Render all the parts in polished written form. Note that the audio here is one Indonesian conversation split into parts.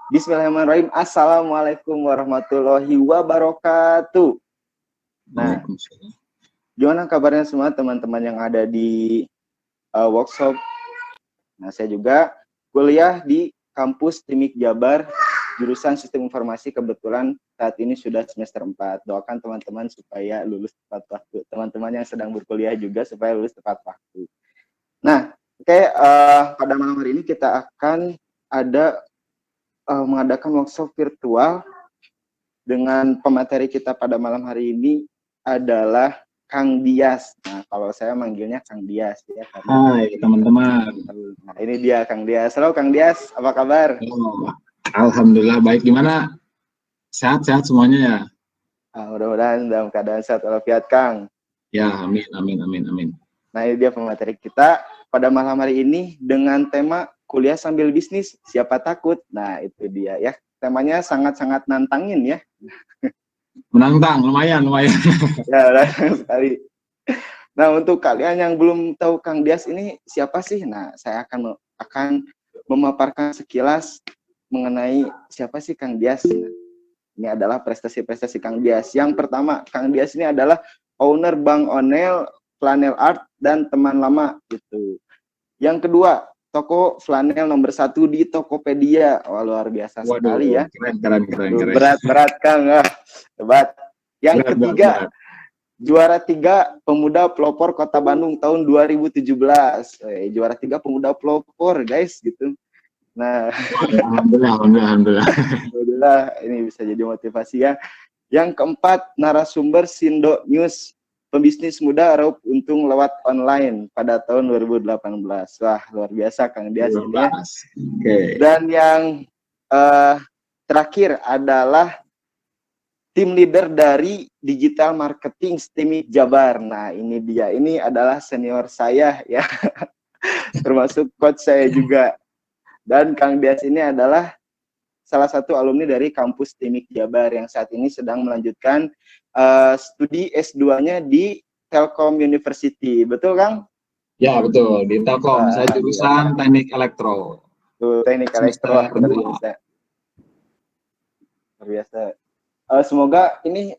Bismillahirrahmanirrahim. Assalamualaikum warahmatullahi wabarakatuh. Nah, gimana kabarnya semua teman-teman yang ada di workshop? Nah, saya juga kuliah di kampus Timik Jabar, jurusan Sistem Informasi. Kebetulan saat ini sudah semester 4. Doakan teman-teman supaya lulus tepat waktu. Teman-teman yang sedang berkuliah juga supaya lulus tepat waktu. Nah, pada malam hari ini kita akan ada mengadakan workshop virtual dengan pemateri kita pada malam hari ini adalah Kang Dias. Nah, kalau saya manggilnya Kang Dias ya. Hai teman-teman. Nah, ini dia Kang Dias. Halo Kang Dias, apa kabar? Alhamdulillah baik. Gimana? Sehat-sehat semuanya ya? Mudah-mudahan dalam keadaan sehat walafiat Kang. Ya, amin. Nah, ini dia pemateri kita pada malam hari ini dengan tema kuliah sambil bisnis, siapa takut? Nah, itu dia ya. Temanya sangat-sangat nantangin ya. Menantang, lumayan. Ya, menantang sekali. Nah, untuk kalian yang belum tahu Kang Dias ini siapa sih? Nah, saya akan memaparkan sekilas mengenai siapa sih Kang Dias. Nah, ini adalah prestasi-prestasi Kang Dias. Yang pertama, Kang Dias ini adalah owner Bang Onel, Flanel Art, dan teman lama gitu. Yang kedua, toko flanel nomor 1 di Tokopedia. Wah, luar biasa sekali ya. Keren. Berat Kang. Hebat. Yang ketiga, juara 3 pemuda pelopor Kota Bandung tahun 2017. Juara 3 pemuda pelopor, guys, gitu. Nah, alhamdulillah ini bisa jadi motivasi ya. Yang keempat, narasumber Sindo News, pembisnis muda raup untung lewat online pada tahun 2018. Wah, luar biasa Kang Dias ini ya. Okay. Dan yang terakhir adalah tim leader dari digital marketing Timik Jabar. Nah, ini dia. Ini adalah senior saya ya. Termasuk coach saya juga. Dan Kang Dias ini adalah salah satu alumni dari kampus Timik Jabar yang saat ini sedang melanjutkan studi S2-nya di Telkom University. Betul, Kang? Ya, betul. Di Telkom. Saya jurusan Teknik Elektro. Teknik Elektro. Luar biasa. Semoga ini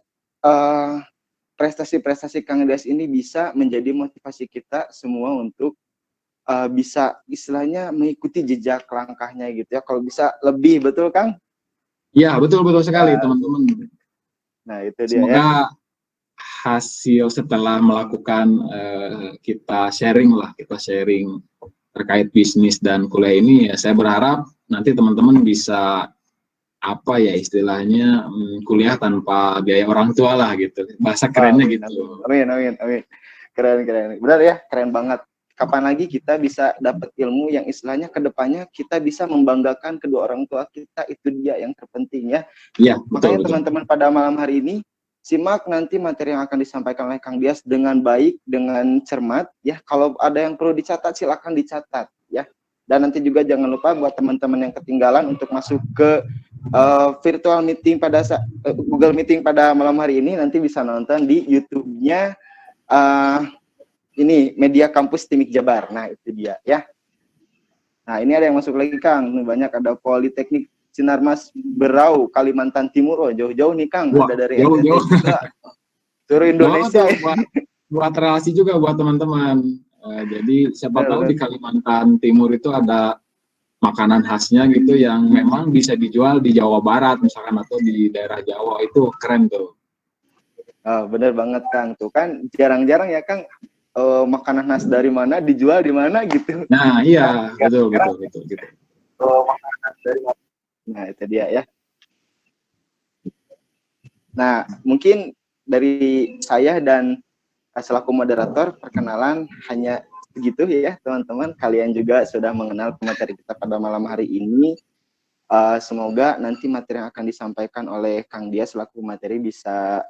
prestasi-prestasi Kang Dias ini bisa menjadi motivasi kita semua untuk bisa istilahnya mengikuti jejak langkahnya gitu ya. Kalau bisa lebih, betul Kang? Ya, betul sekali teman-teman. Nah, itu dia Semoga ya. Hasil setelah melakukan kita sharing terkait bisnis dan kuliah ini ya, saya berharap nanti teman-teman bisa istilahnya kuliah tanpa biaya orang tua lah gitu, bahasa kerennya gitu. Amin. Keren. Benar ya, keren banget. Kapan lagi kita bisa dapat ilmu yang istilahnya kedepannya kita bisa membanggakan kedua orang tua kita, itu dia yang terpenting ya. Iya, makanya teman-teman pada malam hari ini simak nanti materi yang akan disampaikan oleh Kang Dias dengan baik, dengan cermat ya. Kalau ada yang perlu dicatat silakan dicatat ya. Dan nanti juga jangan lupa buat teman-teman yang ketinggalan untuk masuk ke virtual meeting pada Google Meeting pada malam hari ini, nanti bisa nonton di YouTube-nya ini Media Kampus Timik Jabar. Nah, itu dia ya. Nah, ini ada yang masuk lagi Kang. Banyak, ada Politeknik Sinarmas Berau, Kalimantan Timur. Oh, jauh-jauh nih Kang. Wah, ada dari jauh. Seluruh Indonesia. Buat relasi juga buat teman-teman. Jadi siapa tahu di Kalimantan Timur itu ada makanan khasnya gitu yang memang bisa dijual di Jawa Barat misalkan atau di daerah Jawa, itu keren tuh. Oh, bener banget Kang. Tuh kan jarang-jarang ya Kang makanan khas dari mana dijual di mana gitu. Nah, iya, betul. Makanan khas dari mana. Nah, itu dia ya. Nah, mungkin dari saya dan selaku moderator perkenalan hanya begitu ya teman-teman. Kalian juga sudah mengenal pemateri kita pada malam hari ini. Semoga nanti materi yang akan disampaikan oleh Kang Dias selaku materi bisa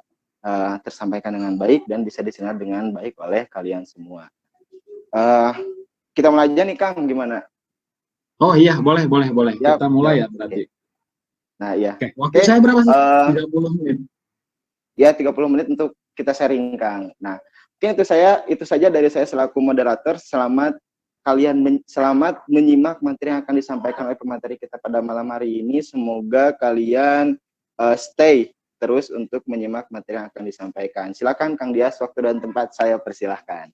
tersampaikan dengan baik dan bisa didengar dengan baik oleh kalian semua. Kita mulai aja nih Kang, gimana? Oh iya, boleh. Ya, kita mulai ya berarti. Nah iya. Waktu saya berapa sih? 30 menit. Ya, 30 menit untuk kita sharing Kang. Nah, mungkin itu saja dari saya selaku moderator. Selamat selamat menyimak materi yang akan disampaikan oleh pemateri kita pada malam hari ini. Semoga kalian stay terus untuk menyimak materi yang akan disampaikan. Silakan Kang Dias, waktu dan tempat saya persilahkan.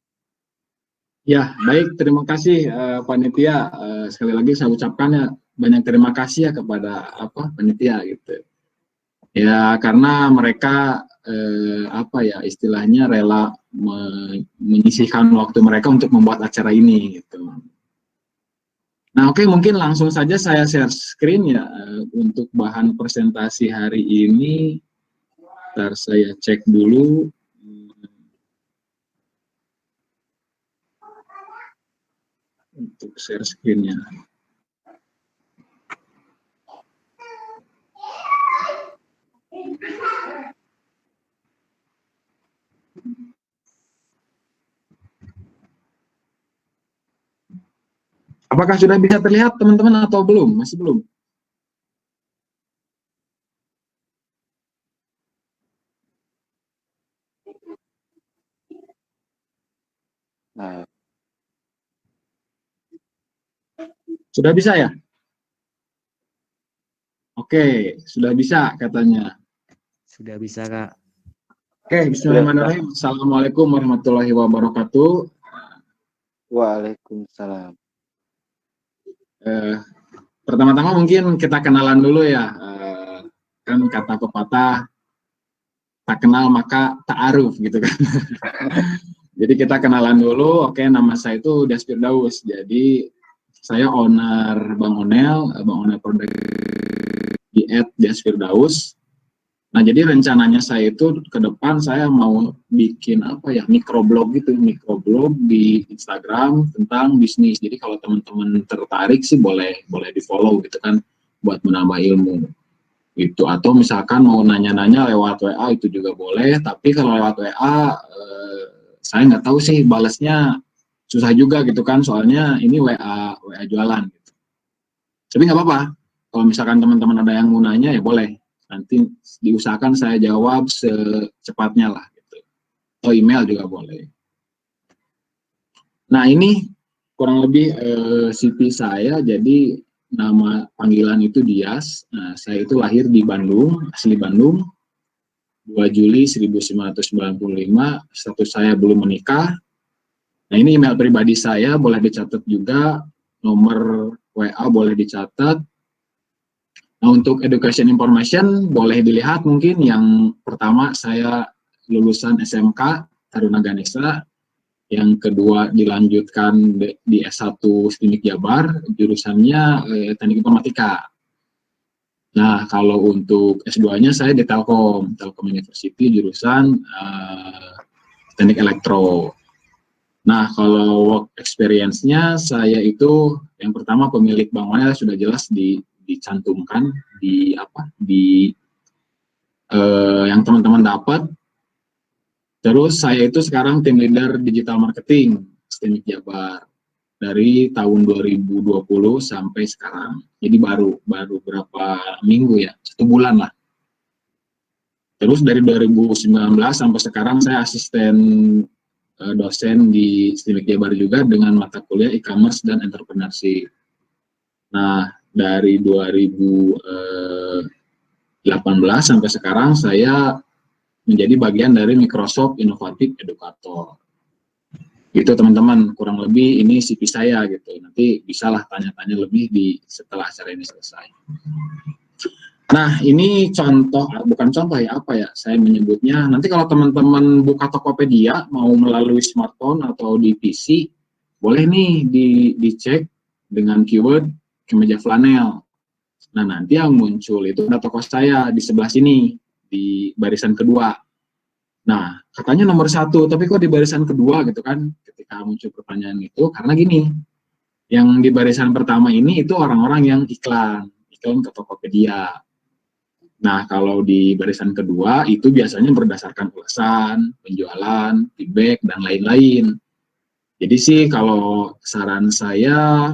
Ya, baik, terima kasih panitia. Sekali lagi saya ucapkan ya banyak terima kasih ya kepada panitia gitu. Ya, karena mereka istilahnya rela menyisihkan waktu mereka untuk membuat acara ini gitu. Nah, oke, mungkin langsung saja saya share screen ya untuk bahan presentasi hari ini. Ntar saya cek dulu. Untuk share screen-nya. Apakah sudah bisa terlihat teman-teman atau belum? Masih belum? Nah. Sudah bisa ya? Oke, sudah bisa katanya. Sudah bisa, Kak. Oke, bismillahirrahmanirrahim. Assalamualaikum warahmatullahi wabarakatuh. Waalaikumsalam. Pertama-tama mungkin kita kenalan dulu ya. Kan kata pepatah, tak kenal maka ta'aruf gitu kan. Jadi kita kenalan dulu. Oke, nama saya itu Dias Firdaus. Jadi saya owner Bang Onel produk di @Dias Firdaus. Nah, jadi rencananya saya itu ke depan saya mau bikin microblog di Instagram tentang bisnis. Jadi kalau teman-teman tertarik sih boleh di-follow gitu kan buat menambah ilmu. Gitu, atau misalkan mau nanya-nanya lewat WA itu juga boleh, tapi kalau lewat WA saya nggak tahu sih balasnya, susah juga gitu kan, soalnya ini WA jualan gitu. Tapi nggak apa-apa, kalau misalkan teman-teman ada yang mau nanya ya boleh, nanti diusahakan saya jawab secepatnya lah gitu. Atau email juga boleh. Nah, ini kurang lebih CV saya. Jadi nama panggilan itu Dias. Nah, saya itu lahir di Bandung, asli Bandung, 2 Juli 1995. Status saya belum menikah. Nah, ini email pribadi saya, boleh dicatat juga. Nomor WA boleh dicatat. Nah, untuk education information boleh dilihat mungkin yang pertama saya lulusan SMK Taruna Ganesha, yang kedua dilanjutkan di S1 STIMIK Jabar, jurusannya Teknik Informatika. Nah, kalau untuk S2-nya saya di Telkom University, jurusan Teknik Elektro. Nah, kalau work experience-nya saya itu yang pertama pemilik Bang Onel sudah jelas dicantumkan yang teman-teman dapat. Terus saya itu sekarang tim leader digital marketing STIMIK Jabar dari tahun 2020 sampai sekarang. Jadi baru berapa minggu ya, 1 bulan lah. Terus dari 2019 sampai sekarang saya asisten dosen di STIMIK Jabar juga dengan mata kuliah e-commerce dan entrepreneurship. Nah, dari 2018 sampai sekarang saya menjadi bagian dari Microsoft Innovative Educator. Gitu teman-teman, kurang lebih ini CV saya gitu. Nanti bisalah tanya-tanya lebih setelah acara ini selesai. Nah, ini bukan contoh ya, saya menyebutnya. Nanti kalau teman-teman buka Tokopedia, mau melalui smartphone atau di PC, boleh nih dicek dengan keyword kemeja flanel. Nah, nanti yang muncul itu ada toko saya di sebelah sini, di barisan kedua. Nah, katanya nomor 1, tapi kok di barisan kedua gitu kan, ketika muncul pertanyaan itu, karena gini, yang di barisan pertama ini itu orang-orang yang iklan ke Tokopedia. Nah, kalau di barisan kedua itu biasanya berdasarkan ulasan, penjualan, feedback, dan lain-lain. Jadi sih kalau saran saya,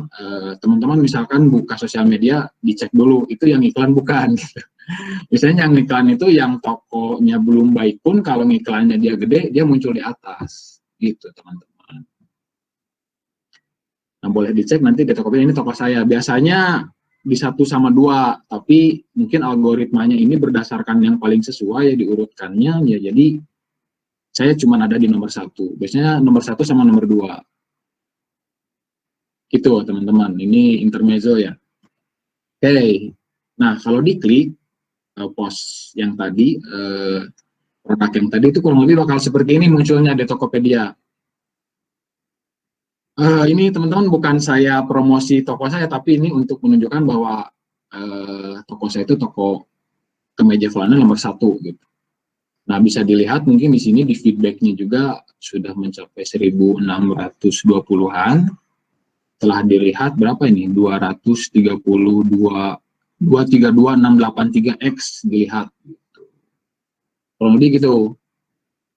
teman-teman misalkan buka sosial media, dicek dulu, itu yang iklan bukan. Misalnya yang iklan itu yang tokonya belum baik pun, kalau iklannya dia gede, dia muncul di atas. Gitu teman-teman. Nah, boleh dicek nanti di Tokopedia ini toko saya. Biasanya di 1 sama 2, tapi mungkin algoritmanya ini berdasarkan yang paling sesuai ya diurutkannya, ya jadi saya cuma ada di nomor 1. Biasanya nomor 1 sama nomor 2. Gitu teman-teman, ini intermezzo ya. Oke, nah kalau diklik post yang tadi, produk yang tadi itu kurang lebih bakal seperti ini munculnya di Tokopedia. Ini teman-teman bukan saya promosi toko saya, tapi ini untuk menunjukkan bahwa toko saya itu toko kemeja flanel nomor 1 gitu. Nah, bisa dilihat mungkin di sini di feedbacknya juga sudah mencapai 1.620-an. Telah dilihat berapa ini? 232.683x dilihat. Gitu. Kurang lebih gitu.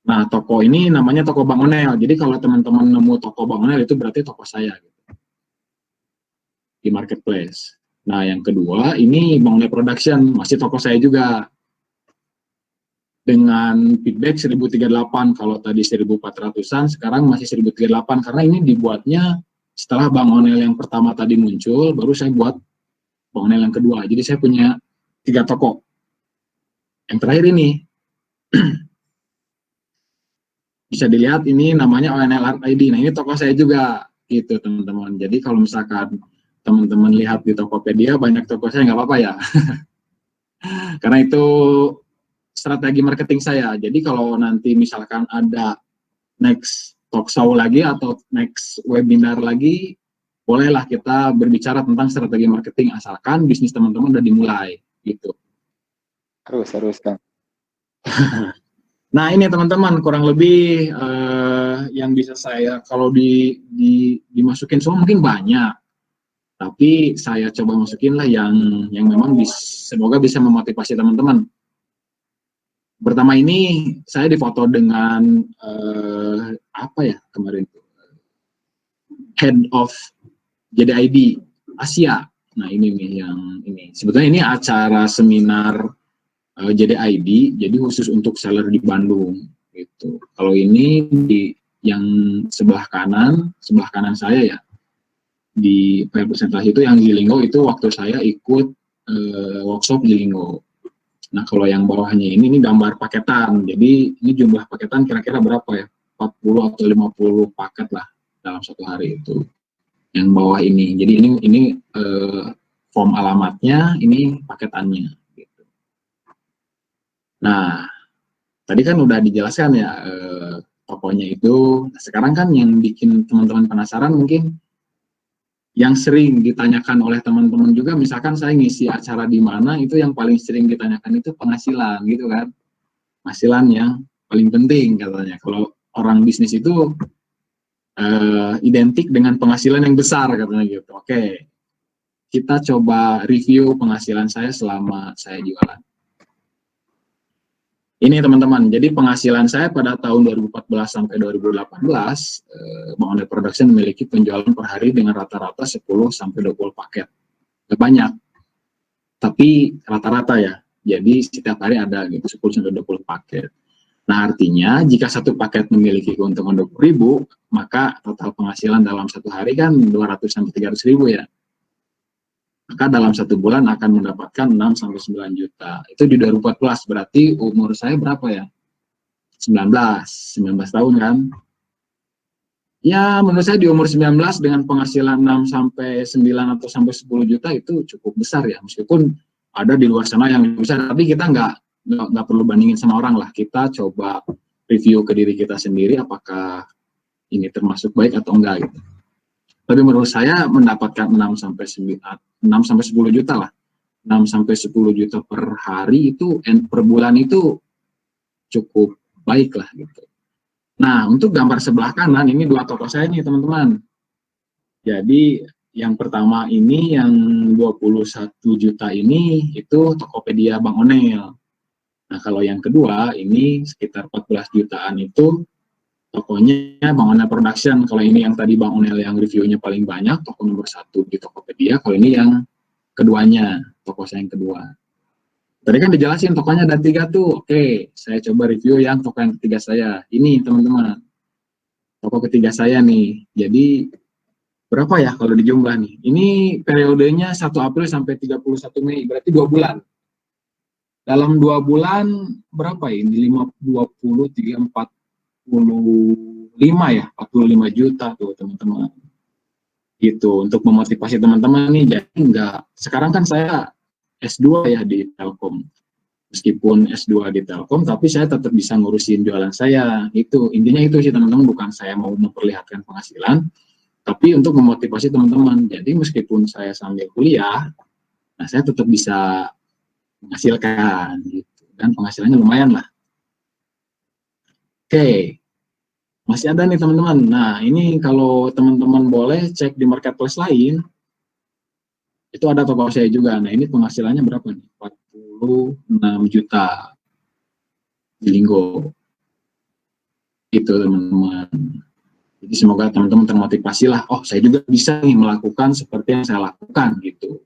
Nah, toko ini namanya toko Bang Onel. Jadi kalau teman-teman nemu toko Bang Onel itu berarti toko saya gitu, di marketplace. Nah, yang kedua ini Bang Onel Production, masih toko saya juga. Dengan feedback 1038, kalau tadi 1400-an, sekarang masih 1038 karena ini dibuatnya setelah Bang Onel yang pertama tadi muncul, baru saya buat Bang Onel yang kedua. Jadi saya punya 3 toko. Yang terakhir ini bisa dilihat ini namanya ONL Art ID. Nah, ini toko saya juga gitu teman-teman. Jadi kalau misalkan teman-teman lihat di Tokopedia banyak toko saya, nggak apa-apa ya. Karena itu strategi marketing saya. Jadi kalau nanti misalkan ada next talk show lagi atau next webinar lagi, bolehlah kita berbicara tentang strategi marketing asalkan bisnis teman-teman udah dimulai gitu. Harus Kang. Nah, ini teman-teman kurang lebih yang bisa saya kalau dimasukin semua mungkin banyak. Tapi saya coba masukin lah yang memang semoga bisa memotivasi teman-teman. Pertama ini saya difoto dengan apa ya kemarin head of JDID Asia. Nah, ini nih yang ini. Sebetulnya ini acara seminar JDID, jadi khusus untuk seller di Bandung gitu. Kalau ini di yang sebelah kanan saya ya, di presentasi itu yang Zilinggo itu waktu saya ikut workshop Zilinggo. Nah, kalau yang bawahnya ini gambar paketan. Jadi ini jumlah paketan kira-kira berapa ya? 40 atau 50 paket lah dalam satu hari itu. Yang bawah ini. Jadi ini form alamatnya, ini paketannya. Gitu. Nah, tadi kan udah dijelaskan ya tokonya itu. Nah, sekarang kan yang bikin teman-teman penasaran mungkin yang sering ditanyakan oleh teman-teman juga, misalkan saya ngisi acara di mana, itu yang paling sering ditanyakan itu penghasilan gitu kan. Penghasilan yang paling penting katanya. Kalau orang bisnis itu identik dengan penghasilan yang besar katanya gitu. Oke, kita coba review penghasilan saya selama saya jualan. Ini teman-teman, jadi penghasilan saya pada tahun 2014 sampai 2018, Bang Onel Production memiliki penjualan per hari dengan rata-rata 10 sampai 20 paket. Gak banyak, tapi rata-rata ya. Jadi setiap hari ada gitu 10 sampai 20 paket. Nah, artinya jika satu paket memiliki keuntungan 20.000, maka total penghasilan dalam satu hari kan 200 sampai 300.000 ya. Maka dalam satu bulan akan mendapatkan 6 sampai 9 juta. Itu di 2014, berarti umur saya berapa ya? 19 tahun kan? Ya, menurut saya di umur 19 dengan penghasilan 6 sampai 9 atau sampai 10 juta itu cukup besar ya. Meskipun ada di luar sana yang besar, tapi kita nggak perlu bandingin sama orang lah. Kita coba review ke diri kita sendiri apakah ini termasuk baik atau enggak gitu. Tapi menurut saya mendapatkan 6 sampai 10 juta lah. 6 sampai 10 juta per hari itu per bulan itu cukup baik lah gitu. Nah, untuk gambar sebelah kanan ini 2 toko saya nih teman-teman. Jadi yang pertama ini yang 21 juta ini itu Tokopedia Bang Onel. Nah, kalau yang kedua ini sekitar 14 jutaan itu tokonya Bang Onel Production. Kalau ini yang tadi Bang Onel yang reviewnya paling banyak, toko nomor 1 di Tokopedia. Kalau ini yang keduanya, toko saya yang kedua. Tadi kan dijelasin tokonya ada 3 tuh. Oke, saya coba review yang toko yang ketiga saya. Ini teman-teman, toko ketiga saya nih. Jadi berapa ya kalau dijumlah nih? Ini periodenya 1 April sampai 31 Mei, berarti 2 bulan. Dalam 2 bulan berapa ya? Ini 20, 3, 45 ya, 45 juta tuh teman-teman. Gitu, untuk memotivasi teman-teman nih, jadi sekarang kan saya S2 ya di Telkom. Meskipun S2 di Telkom, tapi saya tetap bisa ngurusin jualan saya. Itu, intinya itu sih teman-teman, bukan saya mau memperlihatkan penghasilan, tapi untuk memotivasi teman-teman. Jadi meskipun saya sambil kuliah, nah saya tetap bisa menghasilkan gitu, dan penghasilannya lumayan lah. Oke, masih ada nih teman-teman. Nah ini kalau teman-teman boleh cek di marketplace lain, itu ada toko saya juga. Nah ini penghasilannya berapa nih? 46 juta di Linggo. Itu teman-teman. Jadi semoga teman-teman termotivasi lah. Oh saya juga bisa nih melakukan seperti yang saya lakukan gitu.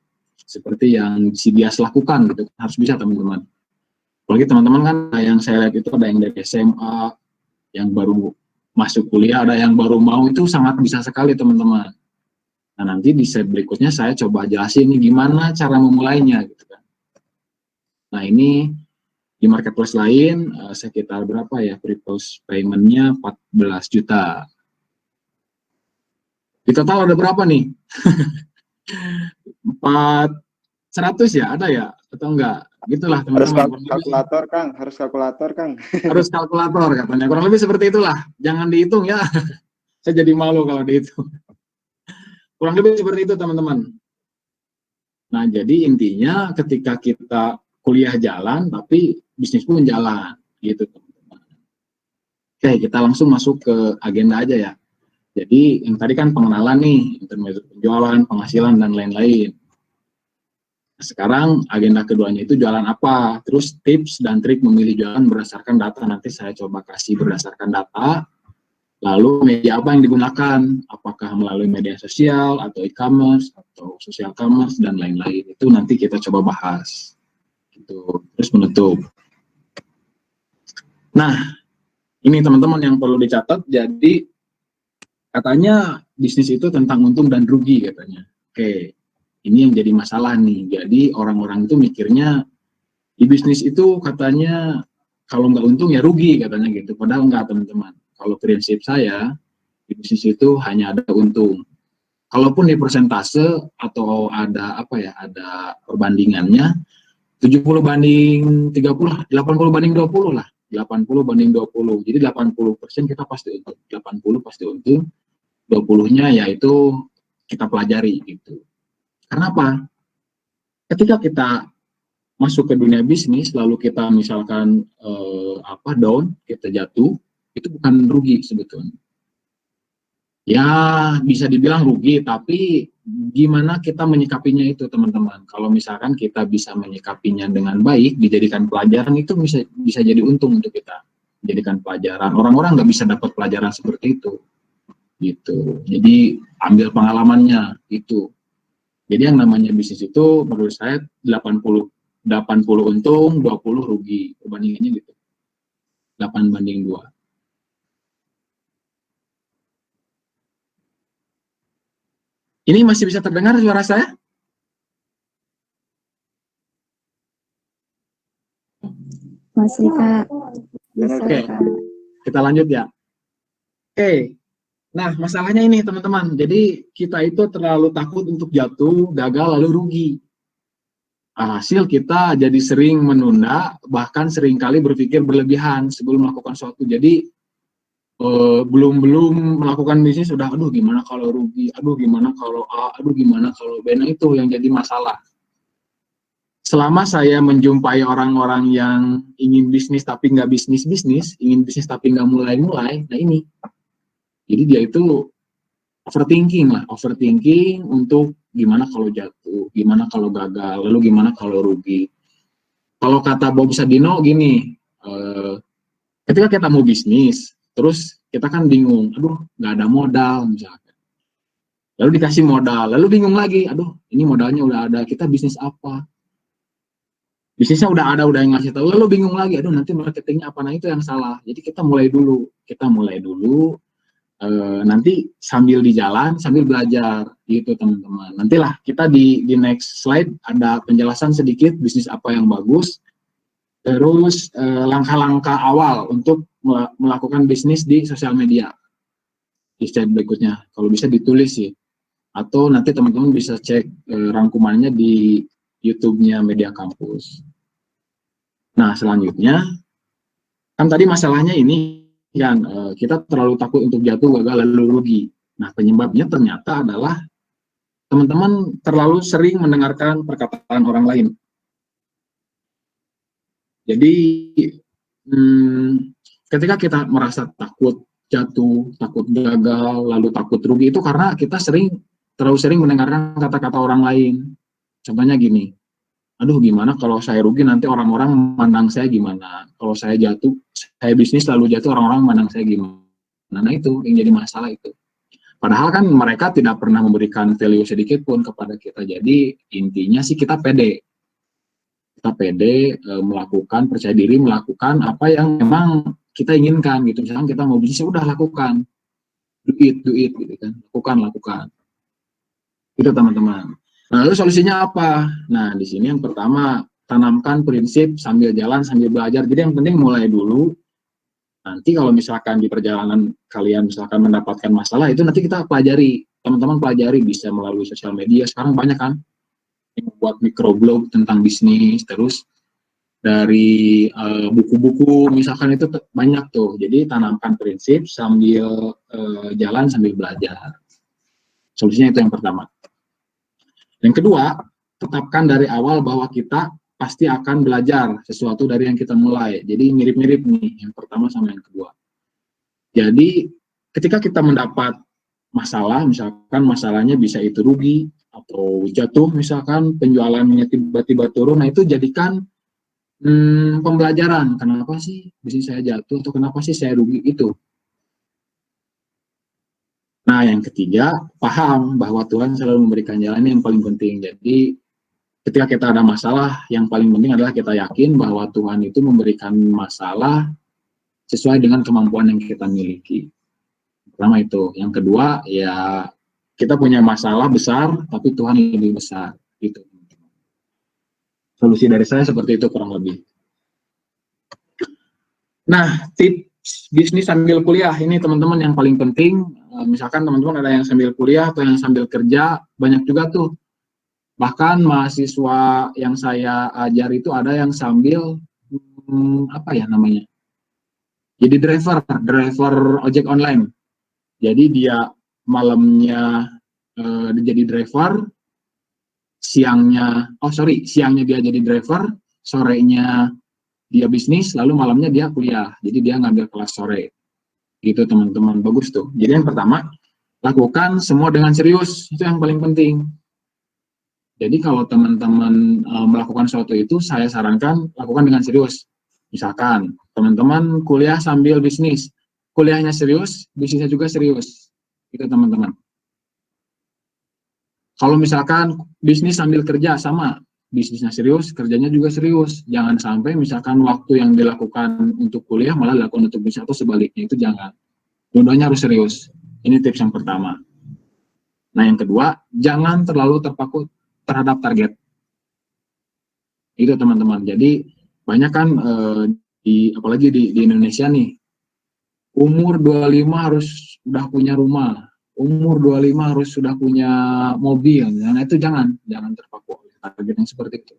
Seperti yang si Bias lakukan gitu. Harus bisa teman-teman. Apalagi teman-teman kan yang saya lihat itu ada yang dari SMA, yang baru masuk kuliah, ada yang baru mau, itu sangat bisa sekali teman-teman. Nah nanti di slide berikutnya saya coba jelasin nih gimana cara memulainya gitu kan. Nah ini di marketplace lain sekitar berapa ya, pre-post payment-nya 14 juta. Di total ada berapa nih? 400 ya, ada ya? Atau enggak? Gitulah teman-teman. Harus kalkulator Kang, harus kalkulator Kang. Harus kalkulator katanya. Kurang lebih seperti itulah. Jangan dihitung ya. Saya jadi malu kalau dihitung. Kurang lebih seperti itu teman-teman. Nah jadi intinya ketika kita kuliah jalan, tapi bisnis pun jalan. Gitu teman-teman. Oke, kita langsung masuk ke agenda aja ya. Jadi yang tadi kan pengenalan nih, intermezzo penjualan, penghasilan, dan lain-lain. Nah, sekarang agenda keduanya itu jualan apa, terus tips dan trik memilih jualan berdasarkan data. Nanti saya coba kasih berdasarkan data, lalu media apa yang digunakan, apakah melalui media sosial, atau e-commerce, atau social commerce, dan lain-lain. Itu nanti kita coba bahas. Gitu. Terus menutup. Nah, ini teman-teman yang perlu dicatat, jadi katanya bisnis itu tentang untung dan rugi katanya. Oke, ini yang jadi masalah nih. Jadi orang-orang itu mikirnya di bisnis itu katanya kalau nggak untung ya rugi katanya gitu. Padahal nggak teman-teman. Kalau prinsip saya di bisnis itu hanya ada untung. Kalaupun di persentase atau ada apa ya, ada perbandingannya 70 banding 30, 80 banding 20 lah. 80 banding 20. Jadi 80% kita pasti untung. 80 pasti untung. 20-nya yaitu kita pelajari gitu. Karena apa? Ketika kita masuk ke dunia bisnis, lalu kita misalkan down, kita jatuh, itu bukan rugi sebetulnya. Ya bisa dibilang rugi, tapi gimana kita menyikapinya itu teman-teman. Kalau misalkan kita bisa menyikapinya dengan baik, dijadikan pelajaran, itu bisa jadi untung untuk kita. Jadikan pelajaran. Orang-orang nggak bisa dapat pelajaran seperti itu. Gitu. Jadi ambil pengalamannya itu. Jadi yang namanya bisnis itu menurut saya 80 untung, 20 rugi. Perbandingannya gitu. 8 banding 2. Ini masih bisa terdengar suara saya? Masih Kak. Bisa, Oke. Kak. Kita lanjut ya. Oke. Nah, masalahnya ini teman-teman, jadi kita itu terlalu takut untuk jatuh, gagal, lalu rugi. Hasil kita jadi sering menunda, bahkan seringkali berpikir berlebihan sebelum melakukan sesuatu. Jadi, belum melakukan bisnis, sudah, aduh gimana kalau rugi, aduh gimana kalau A, aduh gimana kalau B, nah itu yang jadi masalah. Selama saya menjumpai orang-orang yang ingin bisnis tapi nggak bisnis-bisnis, ingin bisnis tapi nggak mulai-mulai, nah ini. Jadi dia itu overthinking untuk gimana kalau jatuh, gimana kalau gagal, lalu gimana kalau rugi. Kalau kata Bob Sadino gini, ketika kita mau bisnis, terus kita kan bingung, aduh nggak ada modal misalkan. Lalu dikasih modal, lalu bingung lagi, aduh ini modalnya udah ada, kita bisnis apa? Bisnisnya udah ada, udah yang ngasih tahu, lalu bingung lagi, aduh nanti marketingnya apa, nah itu yang salah. Jadi kita mulai dulu, nanti sambil di jalan sambil belajar gitu teman-teman. Nantilah kita di next slide ada penjelasan sedikit bisnis apa yang bagus, terus langkah-langkah awal untuk melakukan bisnis di sosial media di slide berikutnya. Kalau bisa ditulis sih, atau nanti teman-teman bisa cek rangkumannya di YouTube-nya Media Kampus. Nah selanjutnya kan tadi masalahnya ini kan kita terlalu takut untuk jatuh, gagal, lalu rugi. Nah, penyebabnya ternyata adalah teman-teman terlalu sering mendengarkan perkataan orang lain. Jadi, ketika kita merasa takut jatuh, takut gagal, lalu takut rugi, itu karena kita terlalu sering mendengarkan kata-kata orang lain. Contohnya gini, aduh gimana kalau saya rugi nanti orang-orang mandang saya gimana, kalau saya jatuh, saya bisnis lalu jatuh orang-orang mandang saya gimana. Nah itu yang jadi masalah itu. Padahal kan mereka tidak pernah memberikan value sedikit pun kepada kita. Jadi intinya sih kita pede. Kita pede melakukan, percaya diri melakukan apa yang memang kita inginkan gitu. Misalkan kita mau bisnis, udah lakukan. Do it gitu kan. Lakukan. Itu teman-teman. Nah, lalu solusinya apa? Nah, di sini yang pertama, tanamkan prinsip sambil jalan, sambil belajar. Jadi yang penting mulai dulu. Nanti kalau misalkan di perjalanan kalian misalkan mendapatkan masalah, itu nanti kita pelajari. Teman-teman pelajari, bisa melalui sosial media. Sekarang banyak kan yang membuat microblog tentang bisnis, terus dari buku-buku misalkan itu banyak tuh. Jadi tanamkan prinsip sambil jalan, sambil belajar. Solusinya itu yang pertama. Yang kedua, tetapkan dari awal bahwa kita pasti akan belajar sesuatu dari yang kita mulai. Jadi mirip-mirip nih, yang pertama sama yang kedua. Jadi ketika kita mendapat masalah, misalkan masalahnya bisa itu rugi, atau jatuh misalkan, penjualannya tiba-tiba turun, nah itu jadikan pembelajaran. Kenapa sih bisnis saya jatuh, atau kenapa sih saya rugi itu. Nah, yang ketiga, paham bahwa Tuhan selalu memberikan jalan yang paling penting. Jadi, ketika kita ada masalah, yang paling penting adalah kita yakin bahwa Tuhan itu memberikan masalah sesuai dengan kemampuan yang kita miliki. Pertama itu. Yang kedua, ya kita punya masalah besar, tapi Tuhan lebih besar. Gitu. Solusi dari saya seperti itu kurang lebih. Nah, tips bisnis sambil kuliah ini teman-teman yang paling penting. Misalkan teman-teman ada yang sambil kuliah atau yang sambil kerja, banyak juga tuh. Bahkan mahasiswa yang saya ajar itu ada yang sambil apa ya namanya? Jadi driver ojek online. Jadi dia malamnya jadi driver, siangnya dia jadi driver, sorenya dia bisnis, lalu malamnya dia kuliah. Jadi dia ngambil kelas sore. Gitu teman-teman, bagus tuh. Jadi yang pertama, lakukan semua dengan serius, itu yang paling penting. Jadi kalau teman-teman melakukan sesuatu itu, saya sarankan lakukan dengan serius. Misalkan teman-teman kuliah sambil bisnis, kuliahnya serius, bisnisnya juga serius. Itu teman-teman. Kalau misalkan bisnis sambil kerja, sama, bisnisnya serius, kerjanya juga serius. Jangan sampai misalkan waktu yang dilakukan untuk kuliah malah dilakukan untuk bisnis atau sebaliknya, itu jangan. Dua-duanya harus serius. Ini tips yang pertama. Nah, yang kedua, jangan terlalu terpaku terhadap target. Itu teman-teman. Jadi banyak kan apalagi di Indonesia nih, umur 25 harus sudah punya rumah, umur 25 harus sudah punya mobil. Nah, itu jangan terpaku oleh target yang seperti itu.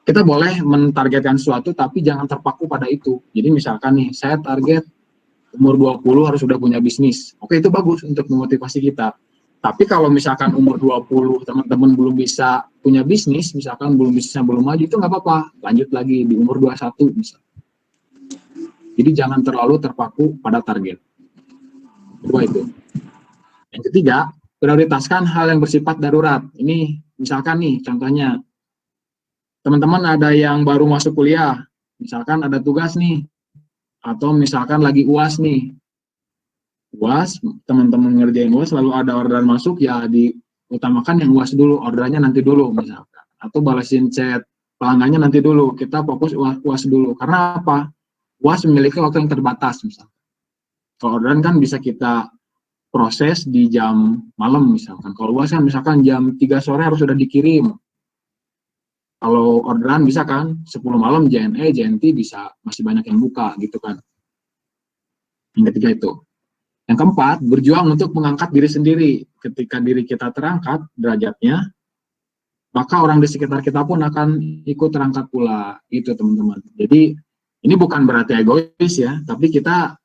Kita boleh mentargetkan sesuatu, tapi jangan terpaku pada itu. Jadi misalkan nih, saya target umur 20 harus sudah punya bisnis. Oke, itu bagus untuk memotivasi kita. Tapi kalau misalkan umur 20 teman-teman belum bisa punya bisnis, misalkan bisnisnya belum maju, itu nggak apa-apa. Lanjut lagi di umur 21 misalkan. Jadi jangan terlalu terpaku pada target. Kedua itu. Yang ketiga, prioritaskan hal yang bersifat darurat. Ini misalkan nih contohnya, teman-teman ada yang baru masuk kuliah, misalkan ada tugas nih, atau misalkan lagi UAS nih. UAS, teman-teman ngerjain UAS, lalu ada orderan masuk, ya diutamakan yang UAS dulu, orderannya nanti dulu misalkan. Atau balasin chat pelanggannya nanti dulu, kita fokus UAS dulu. Karena apa? UAS memiliki waktu yang terbatas misalkan. Kalau orderan kan bisa kita proses di jam malam misalkan. Kalau luas kan misalkan jam 3 sore harus sudah dikirim. Kalau orderan bisa kan 10 malam JNE, JNT bisa masih banyak yang buka gitu kan. Yang ketiga itu. Yang keempat, berjuang untuk mengangkat diri sendiri. Ketika diri kita terangkat derajatnya, maka orang di sekitar kita pun akan ikut terangkat pula. Itu teman-teman. Jadi ini bukan berarti egois ya, tapi kita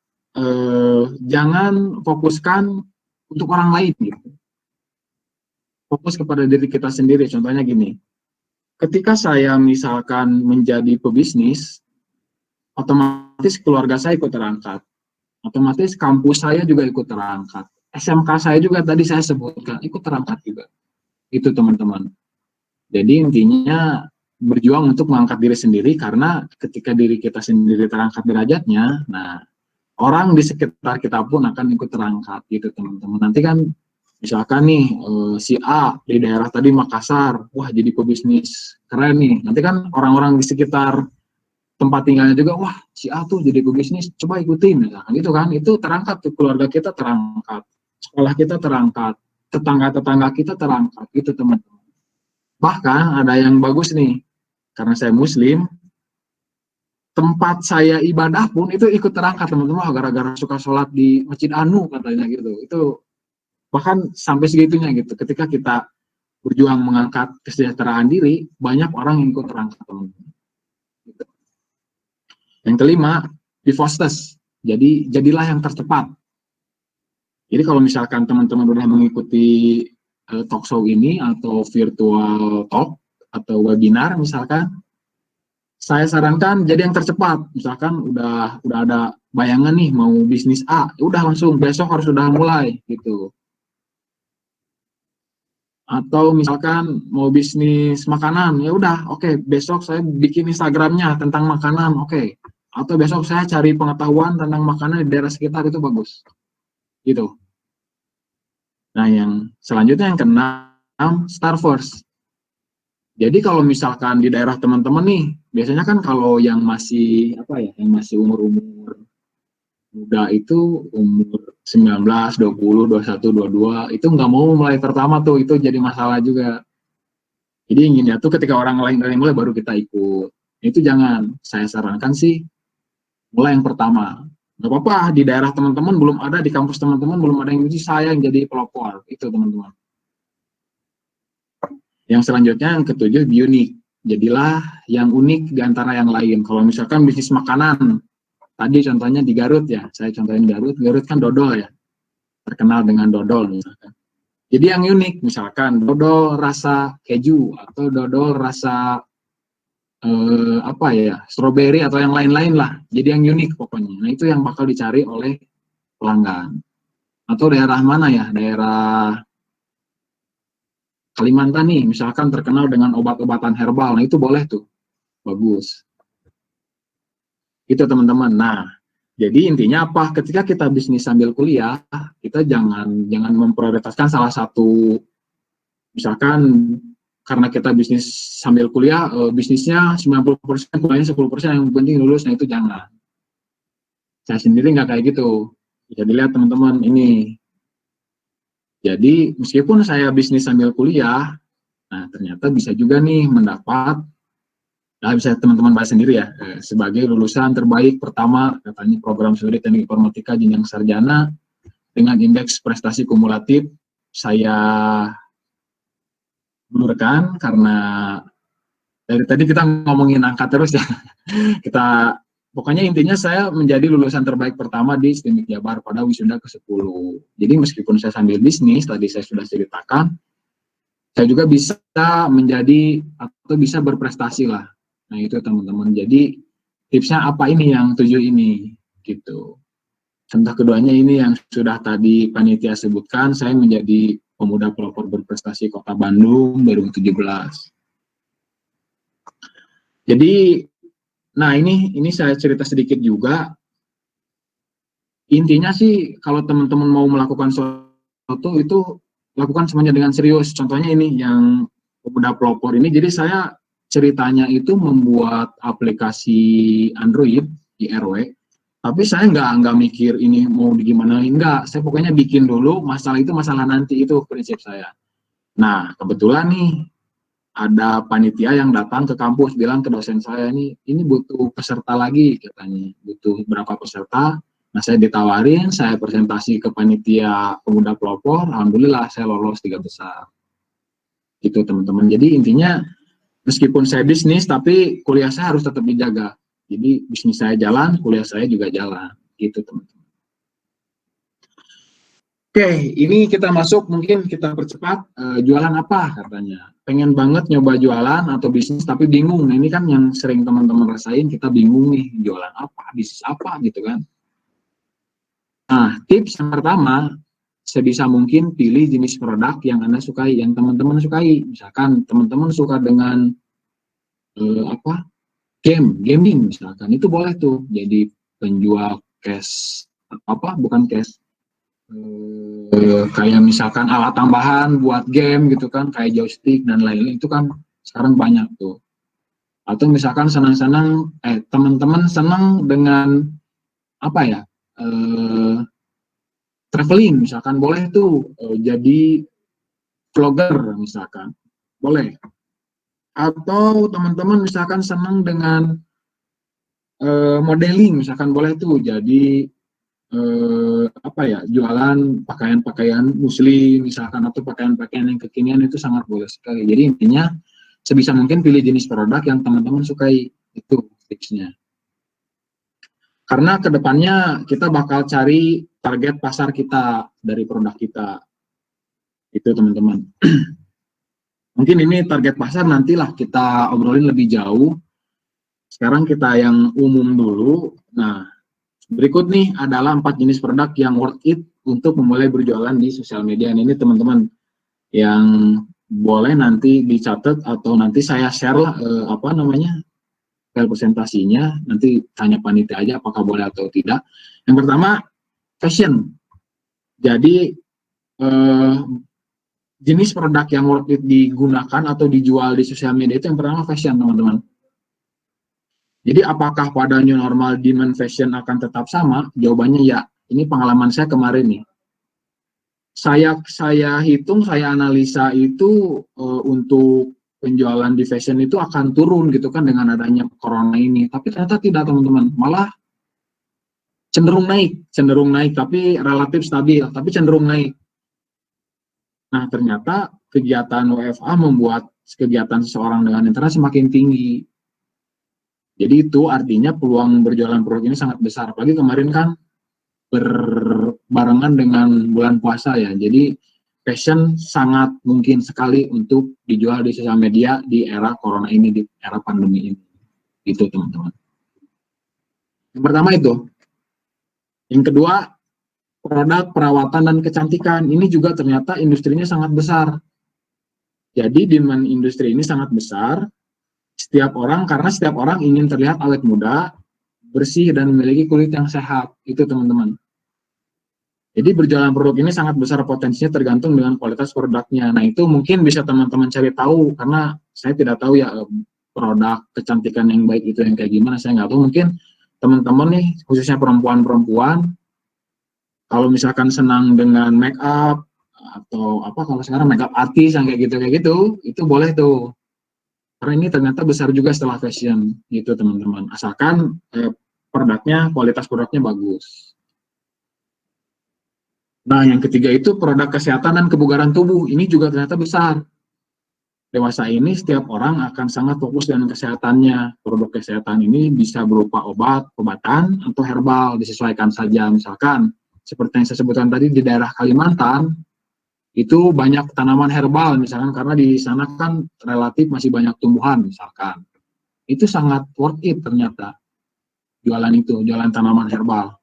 jangan fokuskan untuk orang lain gitu. Fokus kepada diri kita sendiri. Contohnya gini, ketika saya misalkan menjadi pebisnis, otomatis keluarga saya ikut terangkat. Otomatis kampus saya juga ikut terangkat. SMK saya juga tadi saya sebutkan, ikut terangkat juga. Itu teman-teman. Jadi intinya berjuang untuk mengangkat diri sendiri, karena ketika diri kita sendiri terangkat derajatnya, nah orang di sekitar kita pun akan ikut terangkat gitu teman-teman. Nanti kan misalkan nih si A di daerah tadi Makassar, wah jadi pebisnis keren nih. Nanti kan orang-orang di sekitar tempat tinggalnya juga, wah si A tuh jadi pebisnis, coba ikutin, misalkan gitu kan. Itu terangkat tuh, keluarga kita terangkat, sekolah kita terangkat, tetangga-tetangga kita terangkat, gitu teman-teman. Bahkan ada yang bagus nih, karena saya muslim, tempat saya ibadah pun itu ikut terangkat teman-teman, gara-gara suka sholat di Masjid Anu katanya gitu. Itu bahkan sampai segitunya gitu. Ketika kita berjuang mengangkat kesejahteraan diri, banyak orang yang ikut terangkat teman-teman. Gitu. Yang kelima, be fastest. Jadi jadilah yang tercepat. Jadi kalau misalkan teman-teman udah mengikuti talk show ini atau virtual talk atau webinar misalkan, saya sarankan jadi yang tercepat. Misalkan udah ada bayangan nih mau bisnis A, udah langsung besok harus sudah mulai gitu. Atau misalkan mau bisnis makanan, ya udah oke, besok saya bikin Instagramnya tentang makanan, oke. Atau besok saya cari pengetahuan tentang makanan di daerah sekitar, itu bagus gitu. Nah yang selanjutnya yang keenam, start first. Jadi kalau misalkan di daerah teman-teman nih, biasanya kan kalau yang masih yang masih umur-umur muda itu umur 19, 20, 21, 22 itu nggak mau mulai pertama tuh, itu jadi masalah juga. Jadi inginnya tuh ketika orang lain mulai baru kita ikut. Itu jangan, saya sarankan sih mulai yang pertama. Nggak apa-apa, di daerah teman-teman belum ada, di kampus teman-teman belum ada yang uji, saya yang jadi pelopor. Itu teman-teman. Yang selanjutnya, yang ketujuh, be unique. Jadilah yang unik di antara yang lain. Kalau misalkan bisnis makanan, tadi contohnya di Garut ya, saya contohin Garut kan dodol ya, terkenal dengan dodol misalkan. Jadi yang unik, misalkan dodol rasa keju, atau dodol rasa strawberry atau yang lain-lain lah. Jadi yang unik pokoknya. Nah itu yang bakal dicari oleh pelanggan. Atau daerah mana ya? Daerah Kalimantan nih, misalkan terkenal dengan obat-obatan herbal. Nah itu boleh tuh, bagus. Itu teman-teman. Nah, jadi intinya apa? Ketika kita bisnis sambil kuliah, kita jangan memprioritaskan salah satu. Misalkan karena kita bisnis sambil kuliah, bisnisnya 90%, kuliahnya 10%, yang penting lulus, nah itu jangan. Saya sendiri nggak kayak gitu. Bisa dilihat teman-teman ini. Jadi meskipun saya bisnis sambil kuliah, nah ternyata bisa juga nih mendapat, nah bisa teman-teman bahas sendiri ya, sebagai lulusan terbaik pertama, katanya program studi teknik informatika jenjang sarjana, dengan indeks prestasi kumulatif, saya blurkan karena dari tadi kita ngomongin angka terus ya. Kita pokoknya intinya saya menjadi lulusan terbaik pertama di STIMIK Jabar pada wisuda ke-10. Jadi meskipun saya sambil bisnis, tadi saya sudah ceritakan, saya juga bisa menjadi atau bisa berprestasi lah. Nah itu teman-teman. Jadi tipsnya apa ini yang 7 ini gitu. Contoh keduanya ini yang sudah tadi panitia sebutkan, saya menjadi pemuda pelopor berprestasi Kota Bandung 2017. Jadi, nah ini saya cerita sedikit juga. Intinya sih kalau teman-teman mau melakukan sesuatu itu lakukan semuanya dengan serius. Contohnya ini yang pemuda pelopor ini. Jadi saya ceritanya itu membuat aplikasi Android di RW Tapi saya nggak mikir ini mau gimana, enggak. Saya pokoknya bikin dulu, masalah itu masalah nanti, itu prinsip saya. Nah, kebetulan nih ada panitia yang datang ke kampus bilang ke dosen saya nih, ini butuh peserta lagi katanya, butuh berapa peserta. Nah, saya ditawarin, saya presentasi ke panitia pemuda pelopor, alhamdulillah saya lolos 3 besar. Gitu teman-teman. Jadi intinya meskipun saya bisnis, tapi kuliah saya harus tetap dijaga. Jadi bisnis saya jalan, kuliah saya juga jalan. Gitu teman-teman. Oke, ini kita masuk, mungkin kita percepat, jualan apa katanya. Pengen banget nyoba jualan atau bisnis tapi bingung. Nah, ini kan yang sering teman-teman rasain, kita bingung nih, jualan apa, bisnis apa gitu kan. Nah, tips yang pertama, sebisa mungkin pilih jenis produk yang Anda sukai, yang teman-teman sukai. Misalkan teman-teman suka dengan gaming misalkan, itu boleh tuh jadi penjual cash, bukan cash, kayak misalkan alat tambahan buat game gitu kan, kayak joystick dan lain-lain, itu kan sekarang banyak tuh. Atau misalkan teman-teman senang dengan traveling misalkan, boleh tuh jadi vlogger misalkan, boleh. Atau teman-teman misalkan senang dengan modeling misalkan, boleh tuh jadi jualan pakaian-pakaian muslim misalkan, atau pakaian-pakaian yang kekinian, itu sangat boleh sekali. Jadi intinya sebisa mungkin pilih jenis produk yang teman-teman sukai, itu tipsnya. Karena kedepannya kita bakal cari target pasar kita dari produk kita, itu teman-teman. Mungkin ini target pasar nantilah kita obrolin lebih jauh. Sekarang kita yang umum dulu. Nah, berikut nih adalah 4 jenis produk yang worth it untuk memulai berjualan di sosial media. Ini teman-teman yang boleh nanti dicatat atau nanti saya share lah file presentasinya, nanti tanya panitia aja apakah boleh atau tidak. Yang pertama, fashion. Jadi jenis produk yang worth it digunakan atau dijual di sosial media itu yang pertama fashion, teman-teman. Jadi apakah pada new normal demand fashion akan tetap sama? Jawabannya ya. Ini pengalaman saya kemarin nih. Saya hitung, saya analisa itu untuk penjualan di fashion itu akan turun gitu kan dengan adanya corona ini. Tapi ternyata tidak, teman-teman. Malah cenderung naik, tapi relatif stabil, tapi cenderung naik. Nah, ternyata kegiatan WFA membuat kegiatan seseorang dengan internet semakin tinggi. Jadi itu artinya peluang berjualan produk ini sangat besar. Apalagi kemarin kan berbarengan dengan bulan puasa ya. Jadi fashion sangat mungkin sekali untuk dijual di sosial media di era corona ini, di era pandemi ini. Itu teman-teman. Yang pertama itu. Yang kedua, produk perawatan dan kecantikan. Ini juga ternyata industrinya sangat besar. Jadi demand industri ini sangat besar. Karena setiap orang ingin terlihat awet muda, bersih, dan memiliki kulit yang sehat. Itu teman-teman. Jadi berjualan produk ini sangat besar potensinya, tergantung dengan kualitas produknya. Nah, itu mungkin bisa teman-teman cari tahu, karena saya tidak tahu ya produk kecantikan yang baik itu yang kayak gimana, saya nggak tahu. Mungkin teman-teman nih, khususnya perempuan-perempuan, kalau misalkan senang dengan make up, atau kalau sekarang make up artis yang kayak gitu, itu boleh tuh. Karena ini ternyata besar juga setelah fashion, gitu teman-teman. Asalkan kualitas produknya bagus. Nah, yang ketiga itu produk kesehatan dan kebugaran tubuh. Ini juga ternyata besar. Dewasa ini setiap orang akan sangat fokus dengan kesehatannya. Produk kesehatan ini bisa berupa obatan, atau herbal, disesuaikan saja. Misalkan, seperti yang saya sebutkan tadi, di daerah Kalimantan, itu banyak tanaman herbal, misalkan, karena di sana kan relatif masih banyak tumbuhan, misalkan. Itu sangat worth it ternyata, jualan tanaman herbal.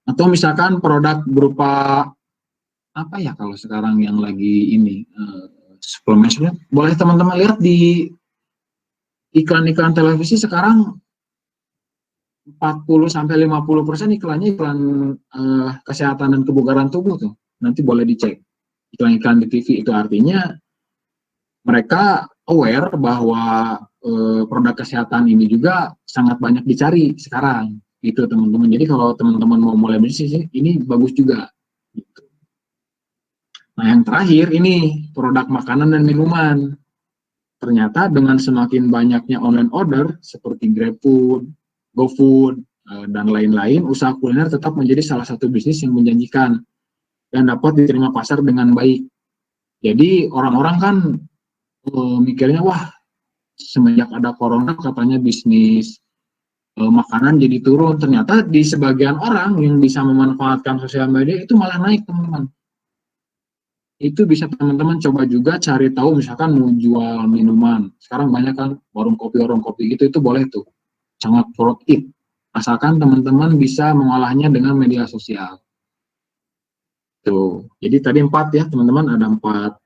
Atau misalkan produk berupa, kalau sekarang yang lagi ini, suplemen, boleh teman-teman lihat di iklan-iklan televisi sekarang, 40-50% iklannya iklan kesehatan dan kebugaran tubuh tuh. Nanti boleh dicek iklan-iklan di TV. Itu artinya mereka aware bahwa produk kesehatan ini juga sangat banyak dicari sekarang, Gitu teman-teman. Jadi kalau teman-teman mau mulai bisnis ini bagus juga. Gitu. Nah yang terakhir ini produk makanan dan minuman. Ternyata dengan semakin banyaknya online order seperti GrabFood, GoFood, dan lain-lain, usaha kuliner tetap menjadi salah satu bisnis yang menjanjikan dan dapat diterima pasar dengan baik. Jadi orang-orang kan mikirnya, wah semenjak ada corona katanya bisnis makanan jadi turun. Ternyata di sebagian orang yang bisa memanfaatkan sosial media itu malah naik teman-teman. Itu bisa teman-teman coba juga cari tahu, misalkan mau jual minuman. Sekarang banyak kan warung kopi gitu, itu boleh tuh. Sangat worth it. Asalkan teman-teman bisa mengolahnya dengan media sosial. Tuh. Jadi tadi 4 ya teman-teman, ada 4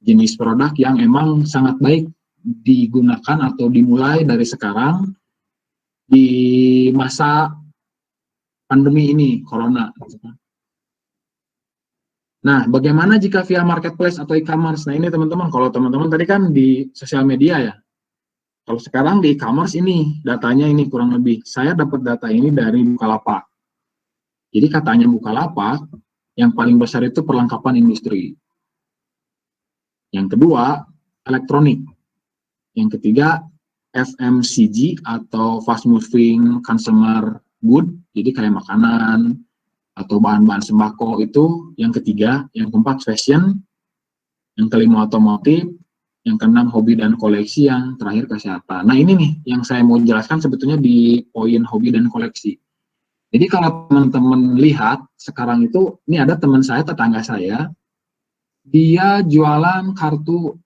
jenis produk yang emang sangat baik digunakan atau dimulai dari sekarang di masa pandemi ini, corona. Nah, bagaimana jika via marketplace atau e-commerce? Nah, ini teman-teman, kalau teman-teman tadi kan di sosial media ya. Kalau sekarang di e-commerce ini, datanya ini kurang lebih. Saya dapat data ini dari Bukalapak. Jadi katanya Bukalapak, yang paling besar itu perlengkapan industri. Yang kedua, elektronik. Yang ketiga, FMCG atau fast moving consumer good, jadi kayak makanan, atau bahan-bahan sembako itu yang ketiga. Yang keempat fashion, yang kelima otomotif, yang keenam hobi dan koleksi, yang terakhir kesehatan. Nah ini nih yang saya mau jelaskan sebetulnya di poin hobi dan koleksi. Jadi kalau teman-teman lihat sekarang itu, ini ada teman saya, tetangga saya, dia jualan kartu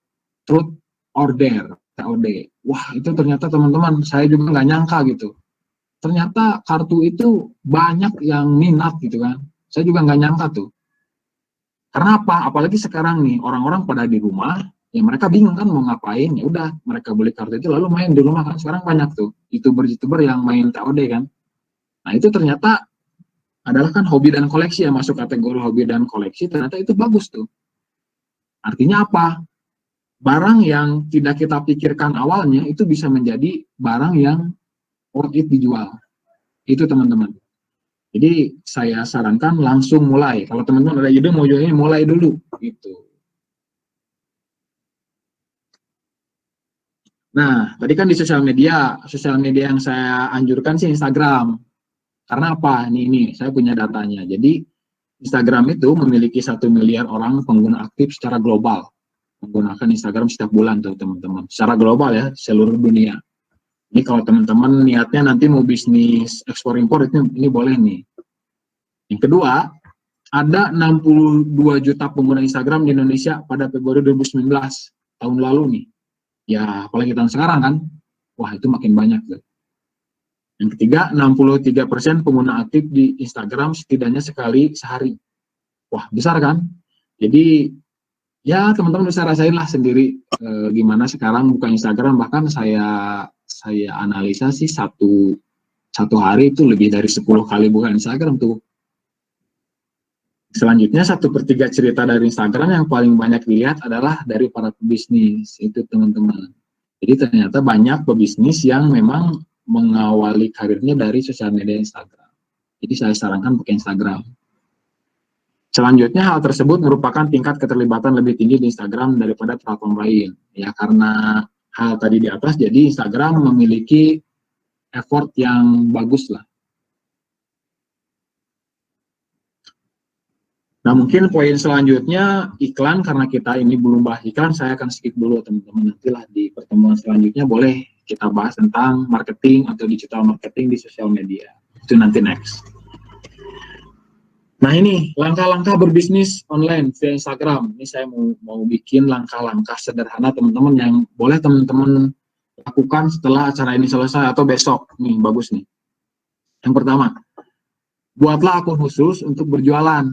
truth order, TOD. Wah itu ternyata teman-teman, saya juga nggak nyangka gitu. Ternyata kartu itu banyak yang minat gitu kan. Saya juga nggak nyangka tuh. Karena apa? Apalagi sekarang nih, orang-orang pada di rumah, ya mereka bingung kan mau ngapain, ya udah mereka beli kartu itu lalu main di rumah kan. Sekarang banyak tuh YouTuber-YouTuber yang main TOD kan. Nah itu ternyata adalah kan hobi dan koleksi, yang masuk kategori hobi dan koleksi, ternyata itu bagus tuh. Artinya apa? Barang yang tidak kita pikirkan awalnya itu bisa menjadi barang yang worth it dijual. Itu teman-teman. Jadi saya sarankan langsung mulai. Kalau teman-teman ada ide mau jual ini, mulai dulu gitu. Nah, tadi kan di sosial media yang saya anjurkan sih Instagram. Karena apa? Ini saya punya datanya. Jadi Instagram itu memiliki 1 miliar orang pengguna aktif secara global. Menggunakan Instagram setiap bulan tuh teman-teman. Secara global ya, seluruh dunia. Ini kalau teman-teman niatnya nanti mau bisnis ekspor impor itu ini boleh nih. Yang kedua, ada 62 juta pengguna Instagram di Indonesia pada Februari 2019 tahun lalu nih. Ya, apalagi tahun sekarang kan. Wah, itu makin banyak tuh. Yang ketiga, 63% pengguna aktif di Instagram setidaknya sekali sehari. Wah, besar kan? Jadi ya teman-teman bisa rasain lah sendiri gimana sekarang buka Instagram. Bahkan saya analisa sih satu hari itu lebih dari 10 kali buka Instagram tuh. Selanjutnya 1/3 cerita dari Instagram yang paling banyak dilihat adalah dari para pebisnis itu teman-teman. Jadi ternyata banyak pebisnis yang memang mengawali karirnya dari sosial media Instagram. Jadi saya sarankan pakai Instagram. Selanjutnya hal tersebut merupakan tingkat keterlibatan lebih tinggi di Instagram daripada platform lain. Ya karena hal tadi di atas, jadi Instagram memiliki effort yang bagus lah. Nah mungkin poin selanjutnya iklan, karena kita ini belum bahas iklan, saya akan skip dulu teman-teman. Nantilah di pertemuan selanjutnya boleh kita bahas tentang marketing atau digital marketing di sosial media. Itu nanti next. Nah ini langkah-langkah berbisnis online via Instagram. Ini saya mau bikin langkah-langkah sederhana teman-teman yang boleh teman-teman lakukan setelah acara ini selesai atau besok. Nih bagus nih. Yang pertama, buatlah akun khusus untuk berjualan.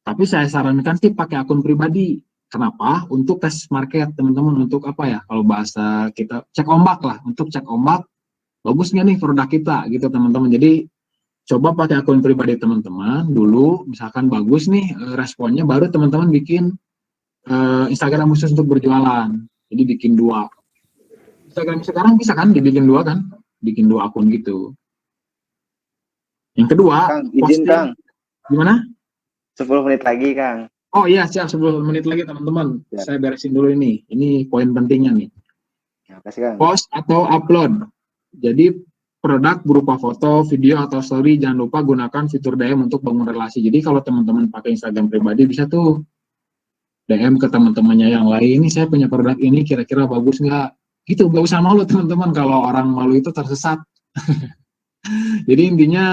Tapi saya sarankan sih pakai akun pribadi. Kenapa? Untuk tes market teman-teman. Untuk apa ya? Kalau bahasa kita cek ombak lah. Untuk cek ombak, bagus nggak nih produk kita gitu teman-teman. Jadi coba pakai akun pribadi teman-teman dulu. Misalkan bagus nih responnya, baru teman-teman bikin Instagram khusus untuk berjualan. Jadi bikin 2. Instagram sekarang bisa kan dibikin 2 kan? Bikin 2 akun gitu. Yang kedua, Kang, izin Kang. Gimana? 10 menit lagi Kang. Oh iya, siap, 10 menit lagi teman-teman. Ya. Saya beresin dulu ini. Ini poin pentingnya nih. Ya, kasih Kang. Post atau upload. Jadi produk berupa foto, video, atau story, jangan lupa gunakan fitur DM untuk bangun relasi. Jadi kalau teman-teman pakai Instagram pribadi, bisa tuh DM ke teman-temannya yang lain, ini saya punya produk ini, kira-kira bagus nggak? Gitu, nggak usah malu teman-teman, kalau orang malu itu tersesat. Jadi intinya,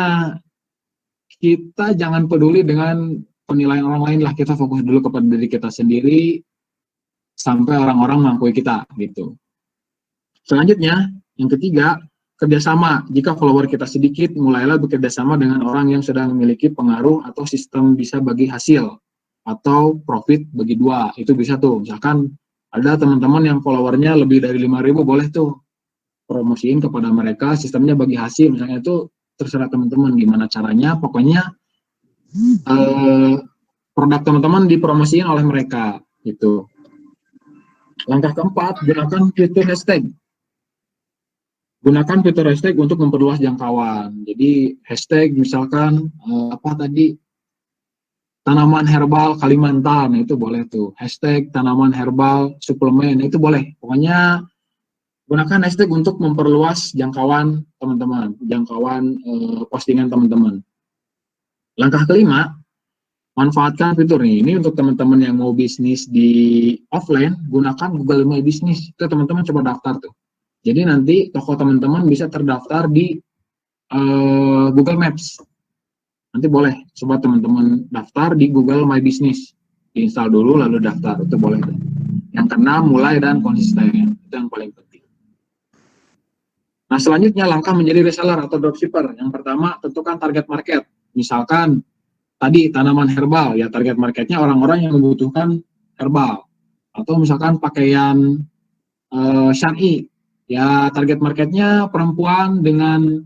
kita jangan peduli dengan penilaian orang lain lah, kita fokus dulu kepada diri kita sendiri, sampai orang-orang mengakui kita, gitu. Selanjutnya, yang ketiga, kerjasama. Jika follower kita sedikit, mulailah bekerjasama dengan orang yang sedang memiliki pengaruh atau sistem bisa bagi hasil atau profit bagi dua. Itu bisa tuh, misalkan ada teman-teman yang followernya lebih dari 5.000, boleh tuh promosiin kepada mereka, sistemnya bagi hasil, misalnya. Itu terserah teman-teman gimana caranya, pokoknya produk teman-teman dipromosiin oleh mereka, gitu. Langkah keempat, gunakan fitur hashtag. Gunakan fitur hashtag untuk memperluas jangkauan. Jadi hashtag misalkan tanaman herbal Kalimantan, itu boleh tuh. Hashtag tanaman herbal suplemen, itu boleh. Pokoknya gunakan hashtag untuk memperluas jangkauan teman-teman, jangkauan postingan teman-teman. Langkah kelima, manfaatkan fitur ini untuk teman-teman yang mau bisnis di offline, gunakan Google My Business. Itu teman-teman coba daftar tuh. Jadi nanti toko teman-teman bisa terdaftar di Google Maps. Nanti boleh coba teman-teman daftar di Google My Business. Diinstal dulu lalu daftar, itu boleh. Yang keenam, mulai dan konsisten. Itu yang paling penting. Nah, selanjutnya langkah menjadi reseller atau dropshipper. Yang pertama, tentukan target market. Misalkan tadi tanaman herbal, ya target marketnya orang-orang yang membutuhkan herbal. Atau misalkan pakaian syar'i, ya target marketnya perempuan dengan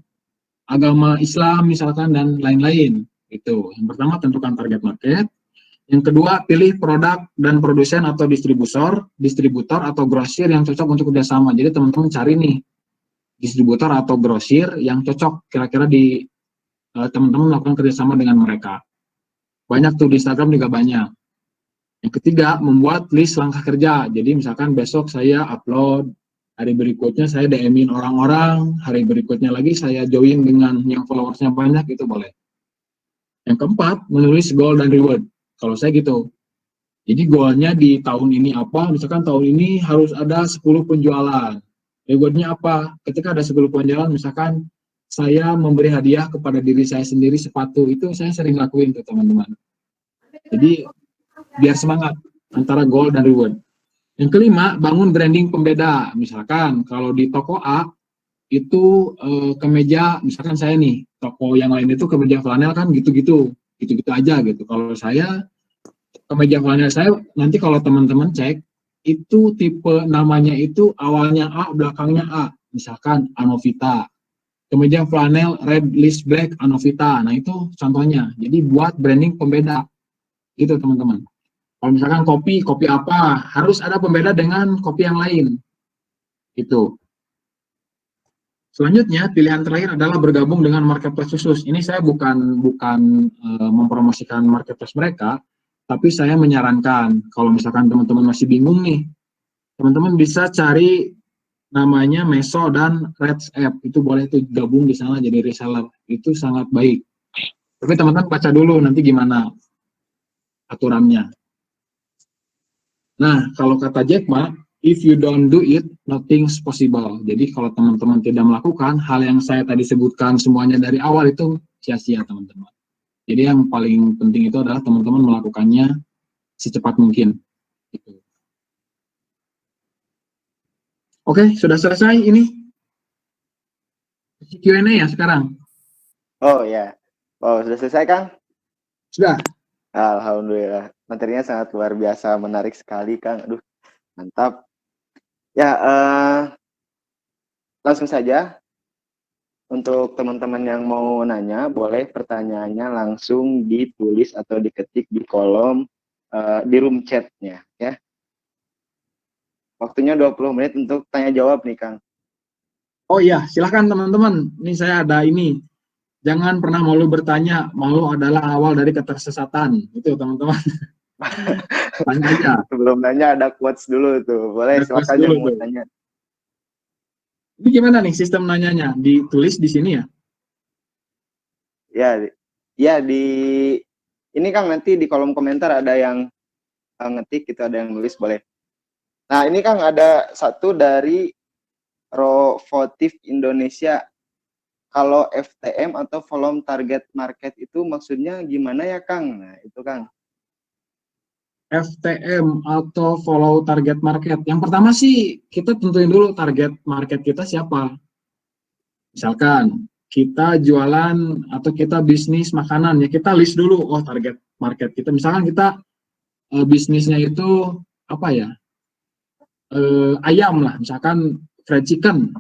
agama Islam misalkan, dan lain-lain. Itu yang pertama, tentukan target market. Yang kedua, pilih produk dan produsen atau distributor atau grosir yang cocok untuk kerjasama. Jadi teman-teman cari nih distributor atau grosir yang cocok kira-kira di teman-teman melakukan kerjasama dengan mereka. Banyak tuh di Instagram juga banyak. Yang ketiga, membuat list langkah kerja. Jadi misalkan besok saya upload, hari berikutnya saya DM-in orang-orang, hari berikutnya lagi saya join dengan yang followersnya banyak, itu boleh. Yang keempat, menulis goal dan reward. Kalau saya gitu. Jadi goalnya di tahun ini apa, misalkan tahun ini harus ada 10 penjualan. Rewardnya apa? Ketika ada 10 penjualan, misalkan saya memberi hadiah kepada diri saya sendiri sepatu, itu saya sering lakuin tuh teman-teman. Jadi biar semangat antara goal dan reward. Yang kelima, bangun branding pembeda. Misalkan kalau di toko A itu kemeja, misalkan saya nih, toko yang lain itu kemeja flanel kan gitu-gitu aja gitu. Kalau saya kemeja flanel saya, nanti kalau teman-teman cek, itu tipe namanya itu awalnya A, belakangnya A. Misalkan Anovita. Kemeja flanel red list black Anovita. Nah itu contohnya. Jadi buat branding pembeda. Gitu teman-teman. Kalau misalkan kopi apa, harus ada pembeda dengan kopi yang lain. Itu. Selanjutnya, pilihan terakhir adalah bergabung dengan marketplace khusus. Ini saya bukan mempromosikan marketplace mereka, tapi saya menyarankan, kalau misalkan teman-teman masih bingung nih, teman-teman bisa cari namanya Meso dan Reds App. Itu boleh tuh gabung di sana jadi reseller. Itu sangat baik. Tapi teman-teman baca dulu nanti gimana aturannya. Nah, kalau kata Jack Ma, if you don't do it, nothing's possible. Jadi kalau teman-teman tidak melakukan hal yang saya tadi sebutkan semuanya dari awal, itu sia-sia teman-teman. Jadi yang paling penting itu adalah teman-teman melakukannya secepat mungkin. Gitu. Oke, sudah selesai ini. Q&A ya sekarang? Oh ya. Oh, sudah selesai Kang? Sudah. Alhamdulillah. Materinya sangat luar biasa, menarik sekali Kang. Aduh, mantap. Ya, langsung saja. Untuk teman-teman yang mau nanya, boleh pertanyaannya langsung ditulis atau diketik di kolom di room chat-nya ya. Waktunya 20 menit untuk tanya jawab nih Kang. Oh iya, silahkan teman-teman. Ini saya ada ini Jangan pernah malu bertanya, malu adalah awal dari ketersesatan. Itu teman-teman. Tanya aja. Sebelum nanya ada quotes dulu tuh. Boleh, Ada quotes silakan dulu yang mau tuh. tanya. Ini gimana nih sistem nanyanya? Ditulis di sini ya? Ya, ya ini Kang nanti di kolom komentar ada yang ngetik, itu ada yang nulis, boleh. Nah, ini Kang ada satu dari Rovotif Indonesia. Kalau FTM atau volume target market itu maksudnya gimana ya Kang? Nah, itu Kang. FTM atau follow target market. Yang pertama sih kita tentuin dulu target market kita siapa. Misalkan kita jualan atau kita bisnis makanan ya, kita list dulu target market kita. Misalkan kita bisnisnya itu apa ya? Ayam lah, misalkan fried chicken.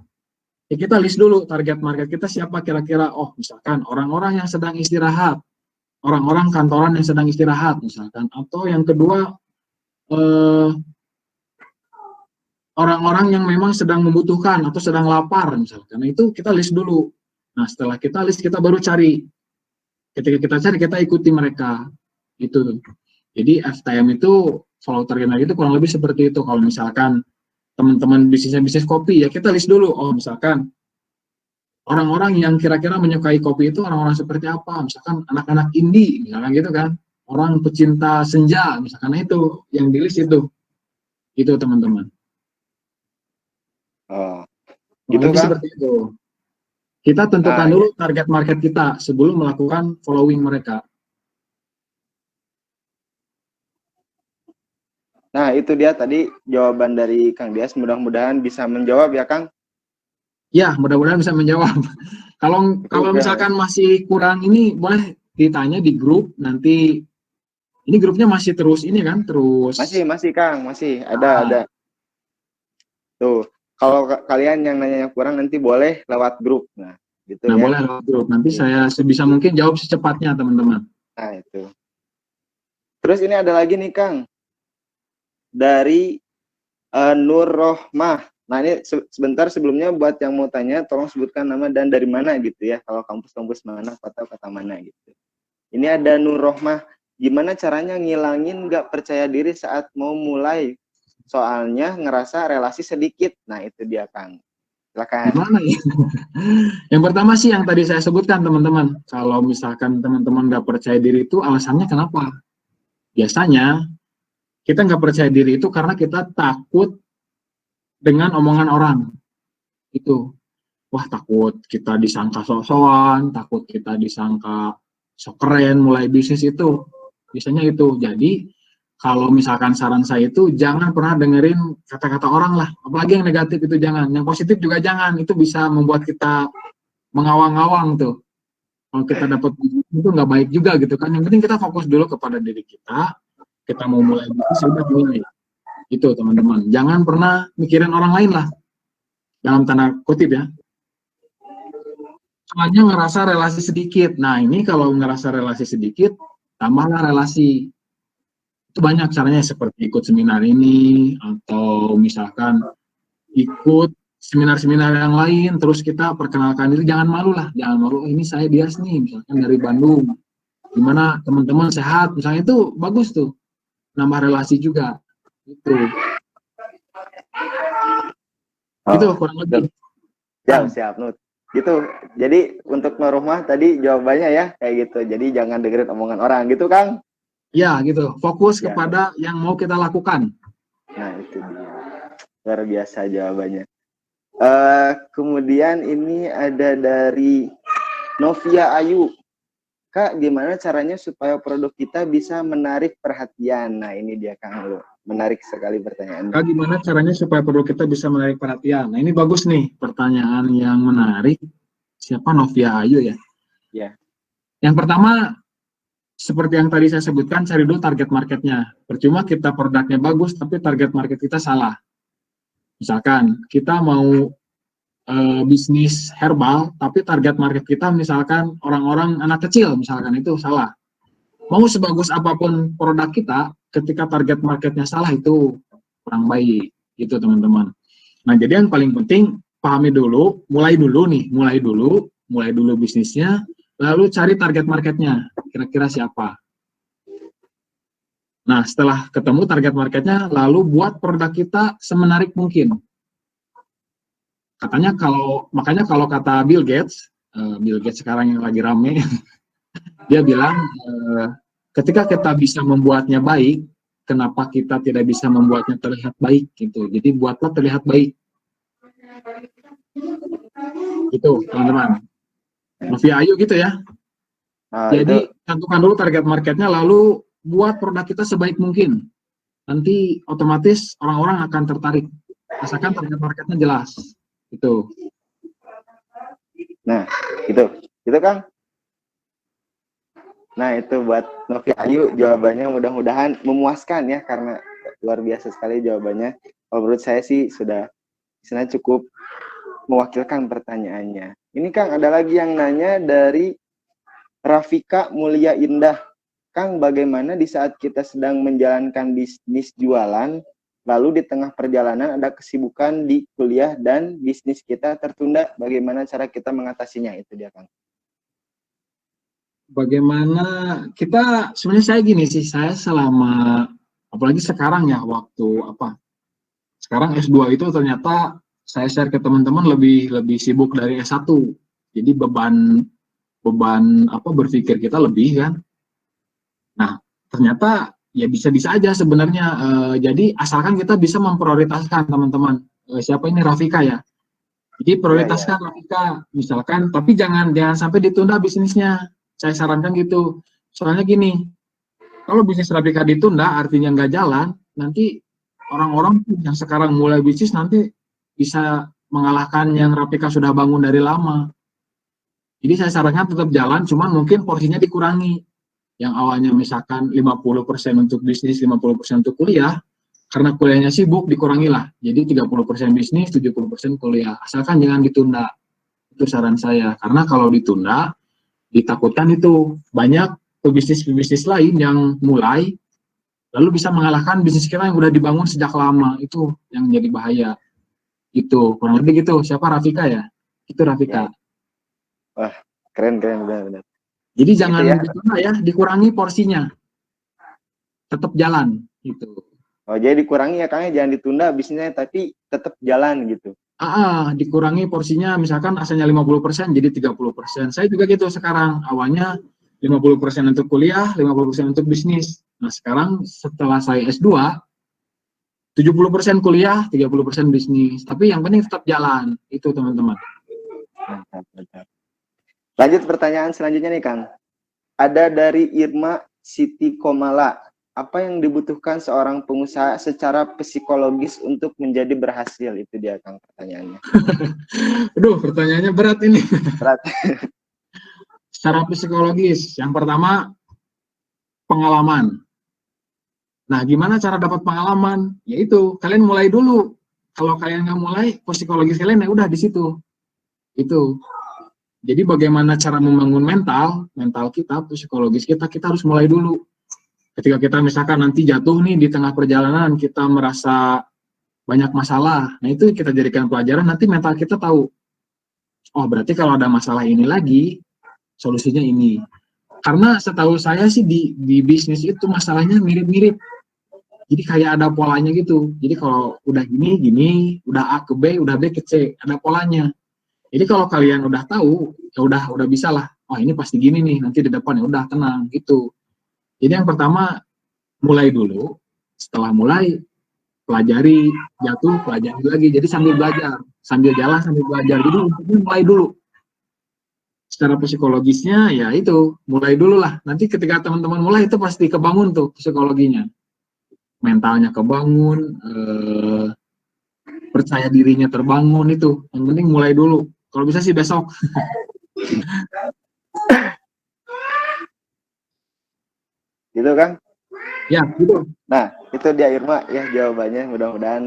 Ya kita list dulu target market kita siapa kira-kira. Misalkan orang-orang yang sedang istirahat, orang-orang kantoran yang sedang istirahat misalkan. Atau yang kedua orang-orang yang memang sedang membutuhkan atau sedang lapar misalkan. Nah, itu kita list dulu. Nah, setelah kita list kita baru cari. Ketika kita cari kita ikuti mereka. Itu. Jadi FTM itu follow target market itu kurang lebih seperti itu. Kalau misalkan teman-teman bisnisnya bisnis kopi ya kita list dulu. Misalkan orang-orang yang kira-kira menyukai kopi itu orang-orang seperti apa? Misalkan anak-anak indie misalkan gitu kan. Orang pecinta senja misalkan itu yang di list itu. Itu teman-teman. Oh, Gitu kan? seperti itu. Kita tentukan dulu target market kita sebelum melakukan following mereka. Nah, itu dia tadi jawaban dari Kang Dias. Mudah-mudahan bisa menjawab ya, Kang. Ya, mudah-mudahan bisa menjawab. Kalau misalkan masih kurang ini, boleh ditanya di grup. Nanti, ini grupnya masih terus ini kan, terus. Masih Kang, masih ada. Tuh, kalau kalian yang nanya kurang nanti boleh lewat grup. Nah, gitu ya. Boleh lewat grup. Nanti saya sebisa mungkin jawab secepatnya, teman-teman. Nah, itu. Terus ini ada lagi nih, Kang. Dari Nur Rohmah. Nah, ini sebentar sebelumnya buat yang mau tanya, tolong sebutkan nama dan dari mana gitu ya. Kalau kampus-kampus mana, kota mana gitu. Ini ada Nur Rohmah. Gimana caranya ngilangin nggak percaya diri saat mau mulai? Soalnya ngerasa relasi sedikit. Nah, itu dia, Kang. Silakan. Gimana ya? Yang pertama sih yang tadi saya sebutkan, teman-teman. Kalau misalkan teman-teman nggak percaya diri itu alasannya kenapa? Biasanya kita nggak percaya diri itu karena kita takut dengan omongan orang. Itu. Wah, takut kita disangka sok-sokan, takut kita disangka sok keren mulai bisnis itu. Biasanya itu. Jadi, kalau misalkan saran saya itu jangan pernah dengerin kata-kata orang lah. Apalagi yang negatif itu jangan. Yang positif juga jangan. Itu bisa membuat kita mengawang-awang tuh. Kalau kita dapat itu nggak baik juga gitu kan. Yang penting kita fokus dulu kepada diri kita. Kita mau mulai bisnis, sudah mulai. Itu teman-teman. Jangan pernah mikirin orang lain lah. Dalam tanda kutip ya. Soalnya ngerasa relasi sedikit. Nah, ini kalau ngerasa relasi sedikit, tambahlah relasi. Itu banyak caranya seperti ikut seminar ini, atau misalkan ikut seminar-seminar yang lain, terus kita perkenalkan diri, jangan malu lah. Jangan malu, ini saya Dias nih, misalkan dari Bandung. Gimana teman-teman sehat, misalnya itu bagus tuh. Nambah relasi juga. Itu. Itu kurang lebih. Siap, Nut. Gitu. Jadi untuk Nurrohmah tadi jawabannya ya kayak gitu. Jadi jangan dengerin omongan orang gitu, Kang. Ya, gitu. Fokus kepada yang mau kita lakukan. Nah, itu dia. Luar biasa jawabannya. Kemudian ini ada dari Novia Ayu. Kak, gimana caranya supaya produk kita bisa menarik perhatian? Nah, ini dia, Kang. Menarik sekali pertanyaannya. Kak, gimana caranya supaya produk kita bisa menarik perhatian? Nah, ini bagus nih, pertanyaan yang menarik. Siapa? Novia Ayu ya? Ya. Yang pertama, seperti yang tadi saya sebutkan, cari dulu target marketnya. Percuma kita produknya bagus, tapi target market kita salah. Misalkan, kita mau bisnis herbal, tapi target market kita misalkan orang-orang anak kecil, misalkan itu salah. Mau sebagus apapun produk kita, ketika target marketnya salah itu kurang baik, gitu teman-teman. Nah, jadi yang paling penting pahami dulu, mulai dulu bisnisnya, lalu cari target marketnya, kira-kira siapa. Nah, setelah ketemu target marketnya, lalu buat produk kita semenarik mungkin. Makanya kalau kata Bill Gates sekarang yang lagi rame, dia bilang, ketika kita bisa membuatnya baik, kenapa kita tidak bisa membuatnya terlihat baik gitu. Jadi buatlah terlihat baik. Itu, teman-teman. Novi Ayu gitu ya. Jadi tentukan dulu target marketnya, lalu buat produk kita sebaik mungkin. Nanti otomatis orang-orang akan tertarik. Asalkan target marketnya jelas. Itu. Nah, itu Kang. Nah, itu buat Novi Ayu jawabannya mudah-mudahan memuaskan ya, karena luar biasa sekali jawabannya. Kalau menurut saya sih sudah cukup mewakilkan pertanyaannya. Ini Kang, ada lagi yang nanya dari Rafika Mulia Indah. Kang, bagaimana di saat kita sedang menjalankan bisnis jualan, lalu di tengah perjalanan ada kesibukan di kuliah dan bisnis kita tertunda, bagaimana cara kita mengatasinya? Itu dia, Kang. Bagaimana kita, sebenarnya saya gini sih, saya selama, apalagi sekarang ya, sekarang S2 itu ternyata saya share ke teman-teman lebih sibuk dari S1. Jadi beban berpikir kita lebih kan. Nah, ternyata ya bisa-bisa aja sebenarnya. Jadi asalkan kita bisa memprioritaskan teman-teman. Siapa ini, Rafika ya? Jadi prioritaskan Rafika misalkan, tapi jangan sampai ditunda bisnisnya. Saya sarankan gitu. Soalnya gini, kalau bisnis Rafika ditunda artinya nggak jalan, nanti orang-orang yang sekarang mulai bisnis nanti bisa mengalahkan yang Rafika sudah bangun dari lama. Jadi saya sarankan tetap jalan, cuman mungkin porsinya dikurangi. Yang awalnya misalkan 50% untuk bisnis, 50% untuk kuliah, karena kuliahnya sibuk, dikurangilah. Jadi 30% bisnis, 70% kuliah. Asalkan jangan ditunda. Itu saran saya. Karena kalau ditunda, ditakutkan itu banyak pebisnis lain yang mulai, lalu bisa mengalahkan bisnis kita yang udah dibangun sejak lama. Itu yang jadi bahaya. Itu kurang lebih gitu. Siapa, Rafika ya? Itu Rafika. Wah, keren benar. Jadi jangan ditunda ya, dikurangi porsinya. Tetap jalan gitu. Oh, jadi dikurangi ya, Kang, jangan ditunda bisnisnya, tapi tetap jalan gitu. Dikurangi porsinya, misalkan asalnya 50% jadi 30%. Saya juga gitu sekarang. Awalnya 50% untuk kuliah, 50% untuk bisnis. Nah, sekarang setelah saya S2, 70% kuliah, 30% bisnis. Tapi yang penting tetap jalan. Itu, teman-teman. Lanjut pertanyaan selanjutnya nih, Kang. Ada dari Irma Siti Komala. Apa yang dibutuhkan seorang pengusaha secara psikologis untuk menjadi berhasil? Itu dia, Kang, pertanyaannya. Aduh, pertanyaannya berat ini. Berat. Secara psikologis, yang pertama, pengalaman. Nah, gimana cara dapat pengalaman? Yaitu, kalian mulai dulu. Kalau kalian nggak mulai, psikologis kalian ya udah di situ. Itu. Jadi bagaimana cara membangun mental kita, psikologis kita harus mulai dulu. Ketika kita misalkan nanti jatuh nih di tengah perjalanan, kita merasa banyak masalah. Nah, itu kita jadikan pelajaran, nanti mental kita tahu. Oh, berarti kalau ada masalah ini lagi, solusinya ini. Karena setahu saya sih di bisnis itu masalahnya mirip-mirip. Jadi kayak ada polanya gitu. Jadi kalau udah gini, udah A ke B, udah B ke C, ada polanya. Jadi kalau kalian udah tahu, ya udah bisa lah. Oh, ini pasti gini nih, nanti di depan ya udah tenang gitu. Jadi yang pertama, mulai dulu. Setelah mulai, pelajari, jatuh, pelajari lagi. Jadi sambil belajar, sambil jalan, sambil belajar. Jadi mulai dulu. Secara psikologisnya, ya itu, mulai dulu lah. Nanti ketika teman-teman mulai, itu pasti kebangun tuh psikologinya. Mentalnya kebangun, percaya dirinya terbangun itu. Yang penting mulai dulu. Kalau bisa sih besok. Gitu, Kang? Ya, gitu. Nah, itu dia Irma ya jawabannya. Mudah-mudahan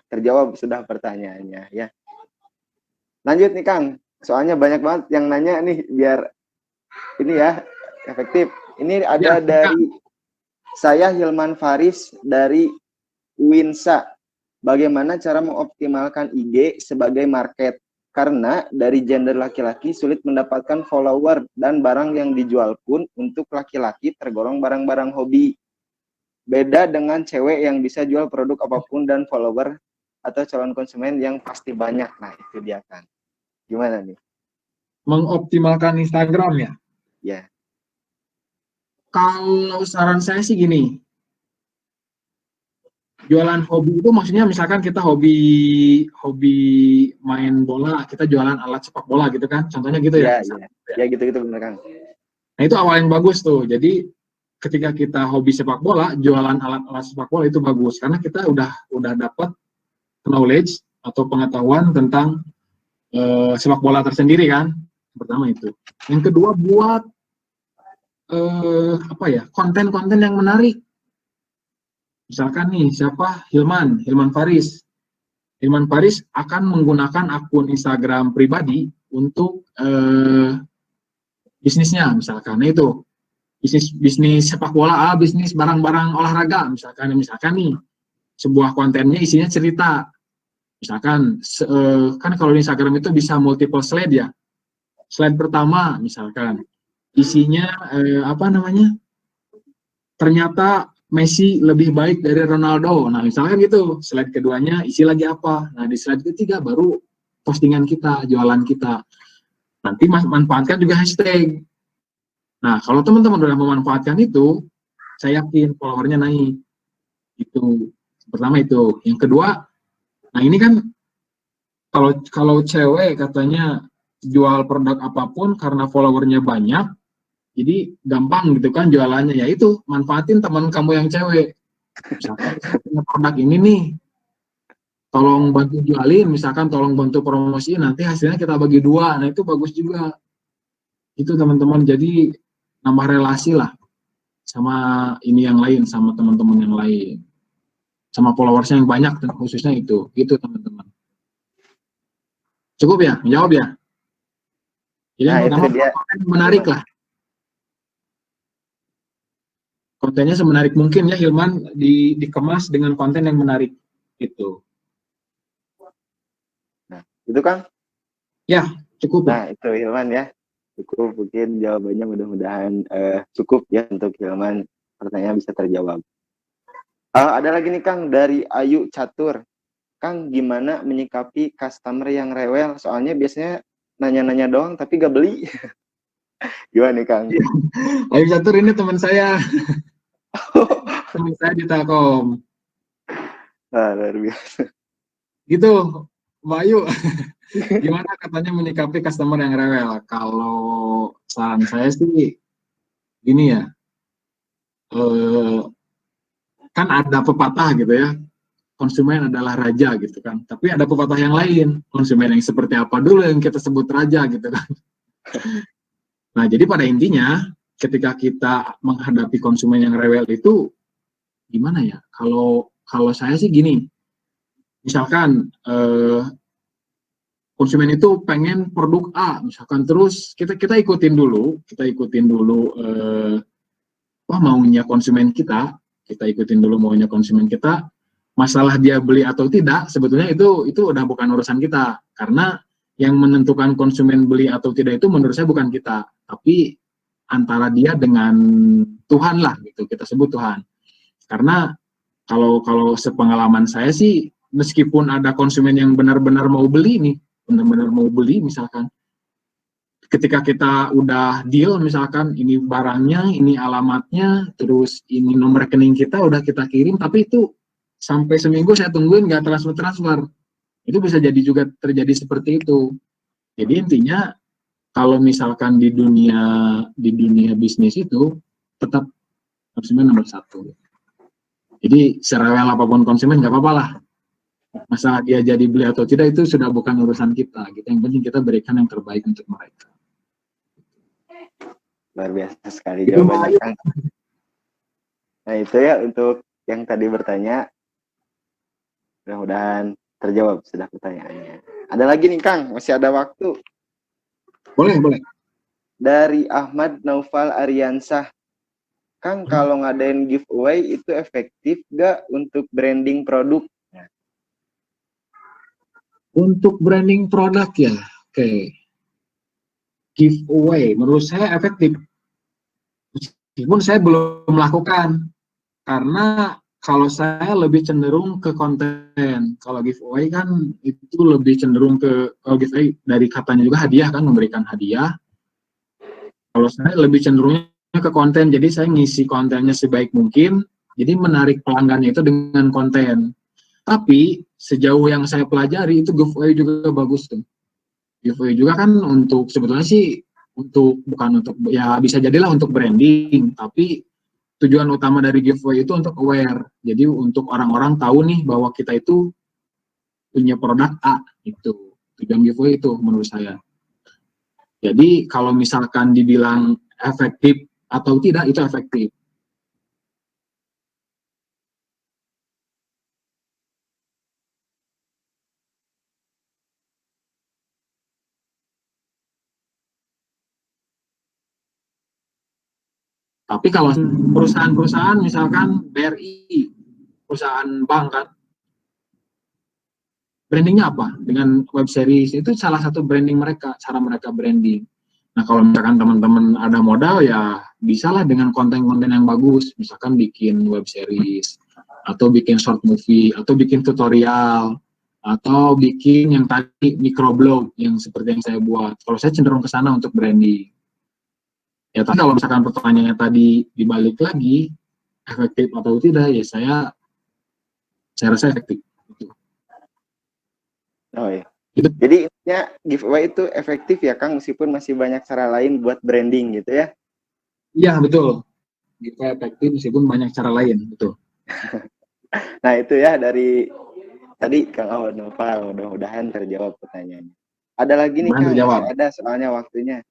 terjawab sudah pertanyaannya ya. Lanjut nih, Kang. Soalnya banyak banget yang nanya nih, biar ini ya efektif. Ini ada dari saya, Hilman Faris dari Winsa. Bagaimana cara mengoptimalkan IG sebagai market? Karena dari gender laki-laki sulit mendapatkan follower dan barang yang dijual pun untuk laki-laki tergolong barang-barang hobi. Beda dengan cewek yang bisa jual produk apapun dan follower atau calon konsumen yang pasti banyak. Nah, itu dia kan. Gimana nih? Mengoptimalkan Instagram ya. Ya. Kalau saran saya sih gini, jualan hobi itu maksudnya misalkan kita hobi main bola, kita jualan alat sepak bola gitu kan, contohnya gitu ya. Ya gitu-gitu bener Kang. Nah itu awal yang bagus tuh. Jadi ketika kita hobi sepak bola, jualan alat-alat sepak bola itu bagus karena kita udah dapat knowledge atau pengetahuan tentang sepak bola tersendiri kan. Pertama itu. Yang kedua buat konten-konten yang menarik. Misalkan nih siapa Hilman Faris. Hilman Faris akan menggunakan akun Instagram pribadi untuk bisnisnya misalkan. Nah, itu bisnis sepak bola, bisnis barang-barang olahraga misalkan nih sebuah kontennya isinya cerita. Misalkan kan kalau di Instagram itu bisa multiple slide ya. Slide pertama misalkan isinya ternyata Messi lebih baik dari Ronaldo. Nah, misalkan gitu. Slide keduanya isi lagi apa? Nah, di slide ketiga baru postingan kita, jualan kita. Nanti manfaatkan juga hashtag. Nah, kalau teman-teman udah memanfaatkan itu, saya yakin followernya naik. Itu pertama itu. Yang kedua, nah ini kan kalau cewek katanya jual produk apapun karena followernya banyak, jadi gampang gitu kan jualannya. Ya itu, manfaatin teman kamu yang cewek. Misalkan saya punya produk ini nih, tolong bantu jualin, misalkan tolong bantu promosiin, nanti hasilnya kita bagi 2. Nah itu bagus juga. Itu teman-teman, jadi nambah relasi lah sama ini yang lain, sama teman-teman yang lain. Sama followersnya yang banyak, dan khususnya itu. Gitu teman-teman. Cukup ya? Menjawab ya? Jadi yang pertama, konten menarik lah. Kontennya semenarik mungkin ya, Hilman, dikemas dengan konten yang menarik. Gitu. Nah, itu Kang? Ya, cukup. Nah, itu Hilman ya. Cukup, mungkin jawabannya mudah-mudahan cukup ya untuk Hilman. Pertanyaan bisa terjawab. Ada lagi nih Kang, dari Ayu Catur. Kang, gimana menyikapi customer yang rewel? Soalnya biasanya nanya-nanya doang tapi gak beli. Gimana nih Kang? Ayu Catur ini teman saya. Teman saya di Telkom. Luar biasa. Gitu, Mbak Ayu. Gimana katanya menyikapi customer yang rewel? Kalau saran saya sih gini ya, kan ada pepatah gitu ya, konsumen adalah raja gitu kan. Tapi ada pepatah yang lain, konsumen yang seperti apa dulu yang kita sebut raja gitu kan. Nah, jadi pada intinya ketika kita menghadapi konsumen yang rewel itu gimana ya? Kalau saya sih gini, misalkan konsumen itu pengen produk A, misalkan terus kita ikutin dulu maunya konsumen kita ikutin dulu maunya konsumen kita. Masalah dia beli atau tidak sebetulnya itu udah bukan urusan kita, karena yang menentukan konsumen beli atau tidak itu menurut saya bukan kita, tapi antara dia dengan Tuhan lah gitu, kita sebut Tuhan. Karena kalau sepengalaman saya sih, meskipun ada konsumen yang benar-benar mau beli misalkan, ketika kita udah deal misalkan ini barangnya, ini alamatnya, terus ini nomor rekening kita udah kita kirim, tapi itu sampai seminggu saya tungguin nggak transfer. Itu bisa jadi juga terjadi seperti itu. Jadi intinya kalau misalkan di dunia bisnis itu tetap konsumen nomor 1. Jadi serewel apapun konsumen nggak apa-apa lah. Masalah dia jadi beli atau tidak itu sudah bukan urusan kita. Yang penting kita berikan yang terbaik untuk mereka. Luar biasa sekali jawabannya Kang. Nah itu ya untuk yang tadi bertanya. Mudah-mudahan terjawab sudah pertanyaannya. Ada lagi nih Kang, masih ada waktu. Boleh. Dari Ahmad Naufal Ariansah. Kang, kalau ngadain giveaway itu efektif gak untuk branding produk? Untuk branding produk ya, oke. Giveaway, menurut saya efektif. Meskipun saya belum melakukan, karena kalau saya lebih cenderung ke konten. Kalau giveaway kan itu lebih cenderung ke, kalau giveaway dari katanya juga hadiah kan, memberikan hadiah. Kalau saya lebih cenderungnya ke konten, jadi saya ngisi kontennya sebaik mungkin, jadi menarik pelanggannya itu dengan konten. Tapi sejauh yang saya pelajari itu giveaway juga bagus tuh. Giveaway juga kan untuk sebetulnya sih bukan untuk ya bisa jadilah untuk branding, tapi tujuan utama dari giveaway itu untuk aware. Jadi untuk orang-orang tahu nih bahwa kita itu punya produk A, itu tujuan giveaway itu menurut saya. Jadi kalau misalkan dibilang efektif atau tidak, itu efektif. Tapi kalau perusahaan-perusahaan misalkan BRI, perusahaan bank kan, brandingnya apa? Dengan web series, itu salah satu branding mereka, cara mereka branding. Nah kalau misalkan teman-teman ada modal ya bisalah dengan konten-konten yang bagus, misalkan bikin web series, atau bikin short movie, atau bikin tutorial, atau bikin yang tadi microblog, yang seperti yang saya buat. Kalau saya cenderung ke sana untuk branding. Ya, tapi kalau misalkan pertanyaannya tadi dibalik lagi, efektif atau tidak, ya saya rasa efektif. Oh iya. Gitu. Jadi intinya giveaway itu efektif ya Kang, meskipun masih banyak cara lain buat branding gitu ya? Iya, betul. Giveaway efektif meskipun banyak cara lain, betul. Nah itu ya dari tadi Kang Awan Nopal, mudah-mudahan terjawab pertanyaannya. Ada lagi nih Kang, masih ada soalnya waktunya.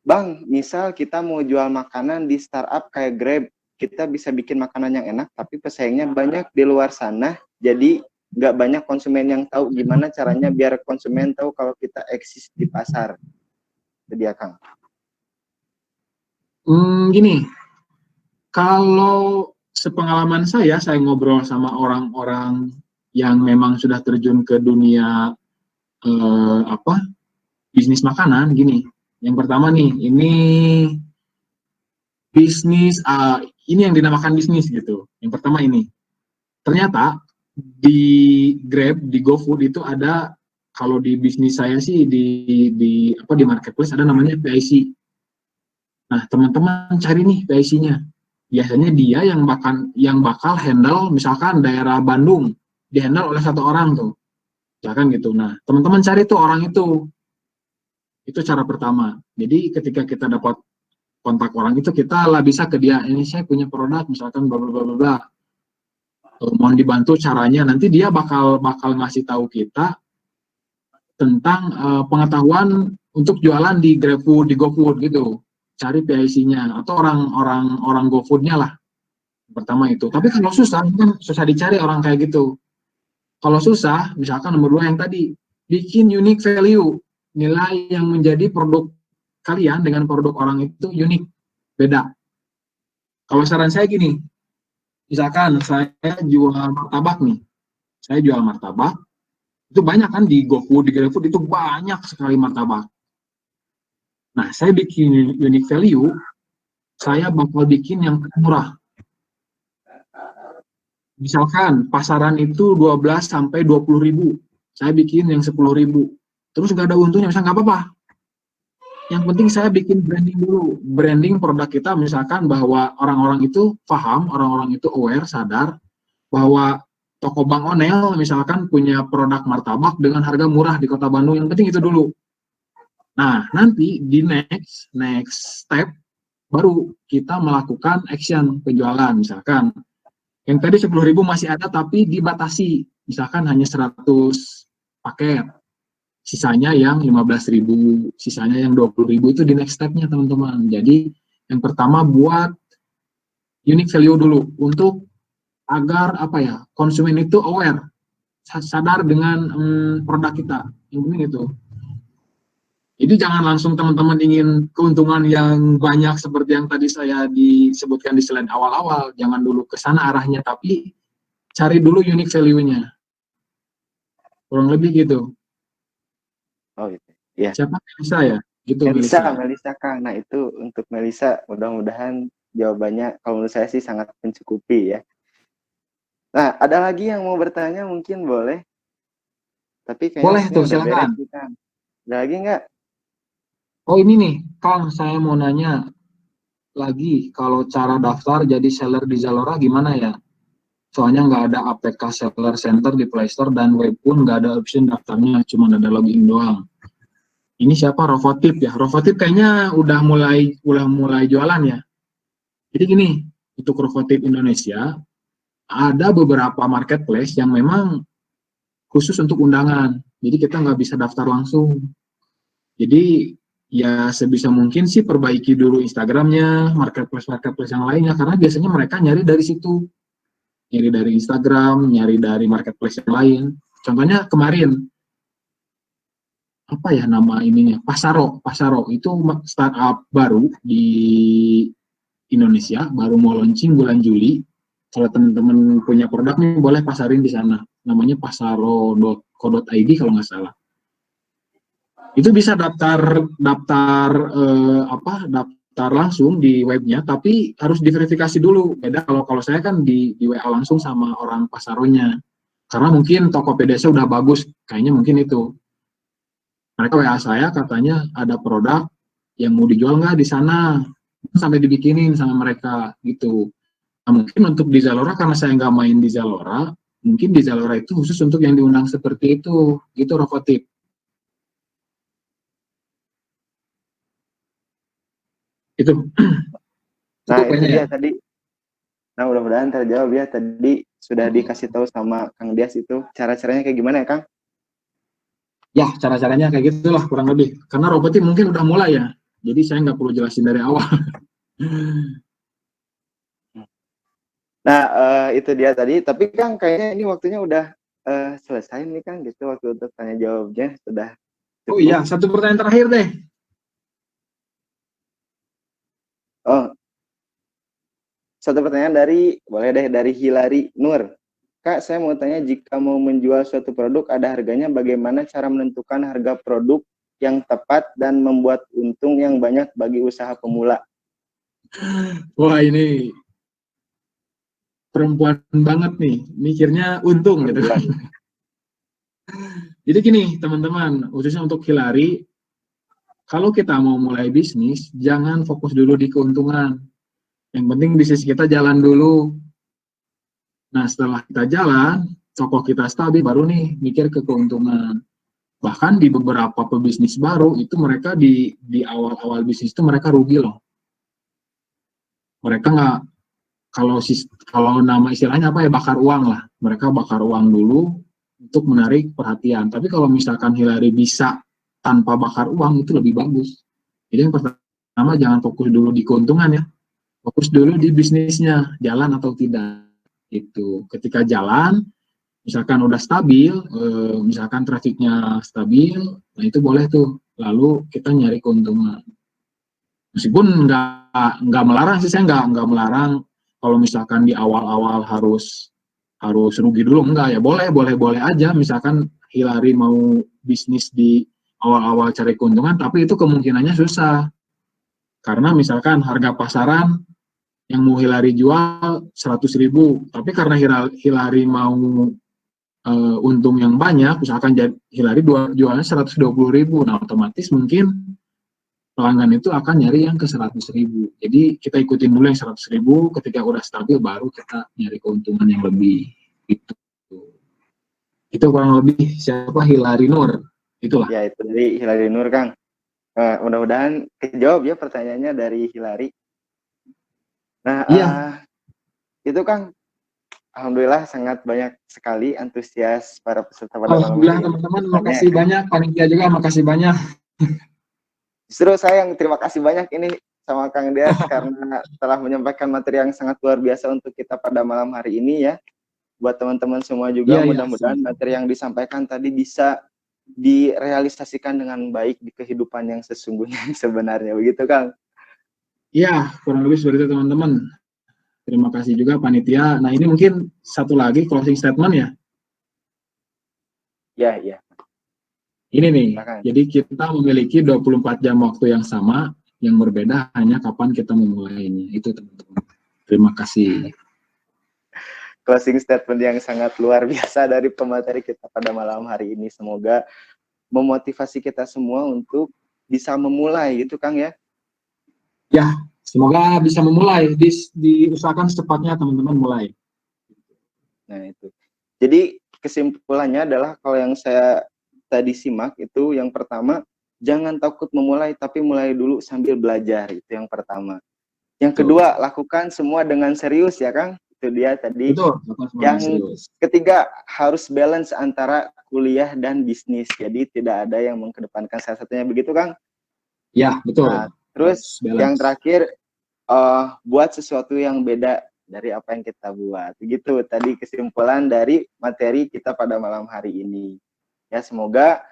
Bang, misal kita mau jual makanan di startup kayak Grab, kita bisa bikin makanan yang enak, tapi pesaingnya banyak di luar sana, jadi nggak banyak konsumen yang tahu gimana caranya biar konsumen tahu kalau kita eksis di pasar. Jadi ya Kang. Gini, kalau sepengalaman saya ngobrol sama orang-orang yang memang sudah terjun ke dunia bisnis makanan, gini. Yang pertama nih, ini bisnis, ini yang dinamakan bisnis gitu. Yang pertama ini, ternyata di Grab, di GoFood itu ada, kalau di bisnis saya sih di marketplace ada namanya PIC. Nah, teman-teman cari nih PIC-nya. Biasanya dia yang bakal handle misalkan daerah Bandung, di-handle oleh satu orang tuh. Misalkan gitu. Nah, teman-teman cari tuh orang itu. Itu cara pertama. Jadi ketika kita dapat kontak orang itu, kita lah bisa ke dia, ini saya punya produk misalkan bla bla bla bla, mohon dibantu caranya. Nanti dia bakal ngasih tahu kita tentang pengetahuan untuk jualan di GrabFood, di GoFood gitu. Cari PIC-nya atau orang GoFood-nya lah. Pertama itu. Tapi kalau susah, kan susah dicari orang kayak gitu. Kalau susah, misalkan nomor 2 yang tadi, bikin unique value, nilai yang menjadi produk kalian dengan produk orang itu unik, beda. Kalau saran saya gini, misalkan saya jual martabak nih, saya jual martabak, itu banyak kan di GoFood, di GrabFood itu banyak sekali martabak. Nah, saya bikin unique value, saya bakal bikin yang murah. Misalkan pasaran itu 12 sampai 20 ribu, saya bikin yang 10 ribu. Terus nggak ada untungnya, misalnya nggak apa-apa. Yang penting saya bikin branding dulu. Branding produk kita, misalkan bahwa orang-orang itu paham, orang-orang itu aware, sadar, bahwa toko Bang Onel misalkan punya produk martabak dengan harga murah di kota Bandung. Yang penting itu dulu. Nah, nanti di next step, baru kita melakukan action penjualan. Misalkan, yang tadi 10.000 masih ada tapi dibatasi, misalkan hanya 100 paket, sisanya yang 15.000, sisanya yang 20.000, itu di next step-nya teman-teman. Jadi yang pertama buat unique value dulu, untuk agar konsumen itu aware, sadar dengan produk kita. Yang penting itu. Jadi jangan langsung teman-teman ingin keuntungan yang banyak seperti yang tadi saya disebutkan di slide awal-awal. Jangan dulu ke sana arahnya, tapi cari dulu unique value-nya. kurang lebih gitu. Oh gitu. Ya. Siapa Melisa ya? Gitu Melisa Kang. Nah itu untuk Melisa, mudah-mudahan jawabannya kalau menurut saya sih sangat mencukupi ya. Nah ada lagi yang mau bertanya mungkin boleh. Tapi kayaknya Boleh waktunya tuh, udah beres silakan. nih Kang. Ada lagi nggak? Oh ini nih, Kang, saya mau nanya lagi, kalau cara daftar jadi seller di Zalora gimana ya? Soalnya nggak ada APK Seller Center di Play Store dan web pun nggak ada option daftarnya, cuma ada login doang. Ini siapa? Rovotip ya? Rovotip kayaknya udah mulai jualan ya. Jadi gini, untuk Rovotip Indonesia ada beberapa marketplace yang memang khusus untuk undangan. Jadi kita nggak bisa daftar langsung. Jadi ya sebisa mungkin sih perbaiki dulu Instagramnya, marketplace yang lainnya, karena biasanya mereka nyari dari situ, nyari dari Instagram, nyari dari marketplace yang lain. Contohnya kemarin apa ya nama ininya, Pasaro itu startup baru di Indonesia, baru mau launching bulan Juli. Kalau teman-teman punya produk nih boleh pasarin di sana, namanya pasaro.co.id kalau nggak salah. Itu bisa daftar langsung di webnya, tapi harus diverifikasi dulu. Beda kalau saya kan di WA langsung sama orang pasaronya, karena mungkin Tokopedia udah bagus, kayaknya mungkin itu. Mereka WA saya katanya ada produk yang mau dijual nggak di sana, sampai dibikinin sama mereka gitu. Nah, mungkin untuk di Zalora karena saya nggak main di Zalora, mungkin di Zalora itu khusus untuk yang diundang seperti itu, gitu Rokotip. Itu Nah cukup itu kayaknya ya. dia tadi. Nah mudah-mudahan terjawab ya, tadi sudah dikasih tahu sama Kang Dias itu cara-caranya kayak gimana ya Kang? Ya, cara-caranya kayak gitulah kurang lebih. Karena Rokotip mungkin udah mulai ya, jadi saya nggak perlu jelasin dari awal. Nah itu dia tadi. Tapi Kang kayaknya ini waktunya udah selesai nih Kang, gitu waktu untuk tanya jawabnya sudah Oh cukup. iya, satu pertanyaan terakhir deh. Oh, satu pertanyaan boleh deh dari Hilary Nur. Kak, saya mau tanya, jika mau menjual suatu produk ada harganya, bagaimana cara menentukan harga produk yang tepat dan membuat untung yang banyak bagi usaha pemula? Wah ini perempuan banget nih, mikirnya untung gitu. Jadi gini teman-teman, khususnya untuk Hilary, kalau kita mau mulai bisnis, jangan fokus dulu di keuntungan. Yang penting bisnis kita jalan dulu. Nah setelah kita jalan, toko kita stabil, baru nih mikir ke keuntungan. Bahkan di beberapa pebisnis baru, itu mereka di awal-awal bisnis itu mereka rugi loh. Mereka nggak, kalau nama istilahnya apa ya, bakar uang lah. Mereka bakar uang dulu untuk menarik perhatian. Tapi kalau misalkan Hilary bisa tanpa bakar uang, itu lebih bagus. Jadi yang pertama jangan fokus dulu di keuntungan ya, fokus dulu di bisnisnya, jalan atau tidak. Itu ketika jalan, misalkan udah stabil, misalkan trafiknya stabil, nah itu boleh tuh. Lalu kita nyari keuntungan. Meskipun nggak melarang sih, saya nggak melarang kalau misalkan di awal-awal harus rugi dulu, enggak ya, boleh aja. Misalkan Hilary mau bisnis di awal-awal cari keuntungan, tapi itu kemungkinannya susah. Karena misalkan harga pasaran yang mau Hilary jual 100.000, tapi karena Hilary mau untung yang banyak, misalkan Hilary jualnya 120.000, nah otomatis mungkin pelanggan itu akan nyari yang ke 100.000. Jadi kita ikutin dulu yang 100.000, ketika udah stabil baru kita nyari keuntungan yang lebih. Itu kurang lebih siapa Hilary Nur. Itulah. Ya itu dari Hilary Nur Kang. Mudah-mudahan kejawab ya pertanyaannya dari Hilary. Nah Iya. Itu Kang, alhamdulillah sangat banyak sekali antusias para peserta pada malam Alhamdulillah hari ini. teman-teman, makasih banyak. Panitia juga makasih banyak. Justru saya yang terima kasih banyak ini sama Kang Dias karena telah menyampaikan materi yang sangat luar biasa untuk kita pada malam hari ini ya. Buat teman-teman semua juga, mudah-mudahan materi yang disampaikan tadi bisa direalisasikan dengan baik di kehidupan yang sesungguhnya sebenarnya, begitu Kang? Iya, kurang lebih seperti itu teman-teman. Terima kasih juga panitia. Nah ini mungkin satu lagi closing statement ya. Ya, ya. Ini nih, Silakan. jadi kita memiliki 24 jam waktu yang sama, yang berbeda hanya kapan kita memulainya. Itu teman-teman. Terima kasih. Closing statement yang sangat luar biasa dari pemateri kita pada malam hari ini. Semoga memotivasi kita semua untuk bisa memulai gitu Kang ya. Ya, semoga bisa memulai. Diusahakan secepatnya teman-teman mulai. Nah itu. Jadi kesimpulannya adalah kalau yang saya tadi simak itu yang pertama, jangan takut memulai tapi mulai dulu sambil belajar, itu yang pertama. Yang kedua, lakukan semua dengan serius ya Kang. Itu dia tadi. Betul. Yang ketiga, harus balance antara kuliah dan bisnis. Jadi tidak ada yang mengedepankan salah satunya, begitu Kang? Ya, betul. Nah, terus yang terakhir, buat sesuatu yang beda dari apa yang kita buat. Begitu tadi kesimpulan dari materi kita pada malam hari ini. Ya, semoga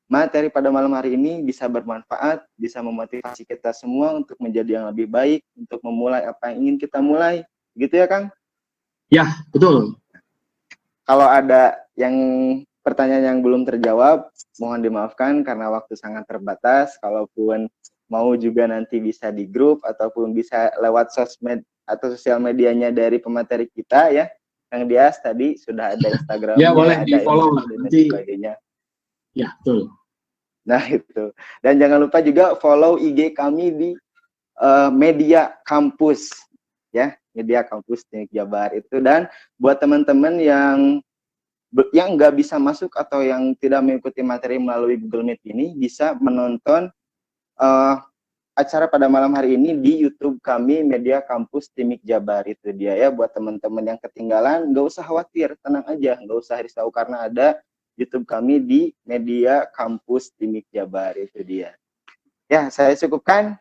materi pada malam hari ini bisa bermanfaat, bisa memotivasi kita semua untuk menjadi yang lebih baik, untuk memulai apa yang ingin kita mulai. Gitu ya, Kang? Ya, betul. Kalau ada yang pertanyaan yang belum terjawab, mohon dimaafkan karena waktu sangat terbatas. Kalaupun mau juga nanti bisa di grup ataupun bisa lewat sosmed atau sosial medianya dari pemateri kita ya. Kang Dias tadi sudah ada Instagramnya, ya, boleh ada di-follow lah dan nanti. Sebagainya. Ya, betul. Nah itu. Dan jangan lupa juga follow IG kami di Media Kampus ya, Media Kampus Teknik Jabar itu. Dan buat teman-teman yang nggak bisa masuk atau yang tidak mengikuti materi melalui Google Meet ini bisa menonton acara pada malam hari ini di YouTube kami Media Kampus Teknik Jabar, itu dia ya. Buat teman-teman yang ketinggalan nggak usah khawatir, tenang aja, nggak usah risau karena ada YouTube kami di Media Kampus Teknik Jabar, itu dia. Ya, saya cukupkan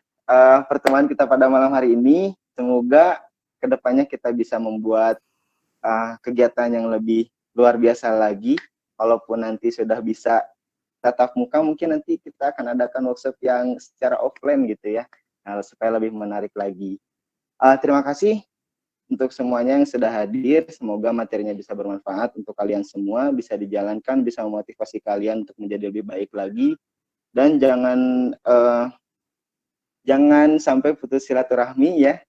pertemuan kita pada malam hari ini. Semoga kedepannya kita bisa membuat kegiatan yang lebih luar biasa lagi. Walaupun nanti sudah bisa tatap muka, mungkin nanti kita akan adakan workshop yang secara offline gitu ya, supaya lebih menarik lagi. Terima kasih untuk semuanya yang sudah hadir. Semoga materinya bisa bermanfaat untuk kalian semua, bisa dijalankan, bisa memotivasi kalian untuk menjadi lebih baik lagi. Dan jangan sampai putus silaturahmi ya,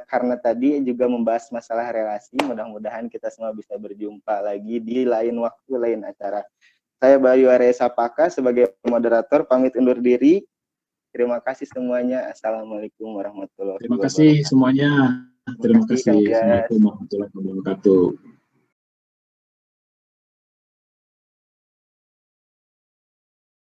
karena tadi juga membahas masalah relasi. Mudah-mudahan kita semua bisa berjumpa lagi di lain waktu, lain acara. Saya Bayu Arya Sapaka sebagai moderator pamit undur diri. Terima kasih semuanya. Assalamualaikum warahmatullahi wabarakatuh. Terima kasih semuanya. Terima kasih. Assalamualaikum warahmatullahi wabarakatuh.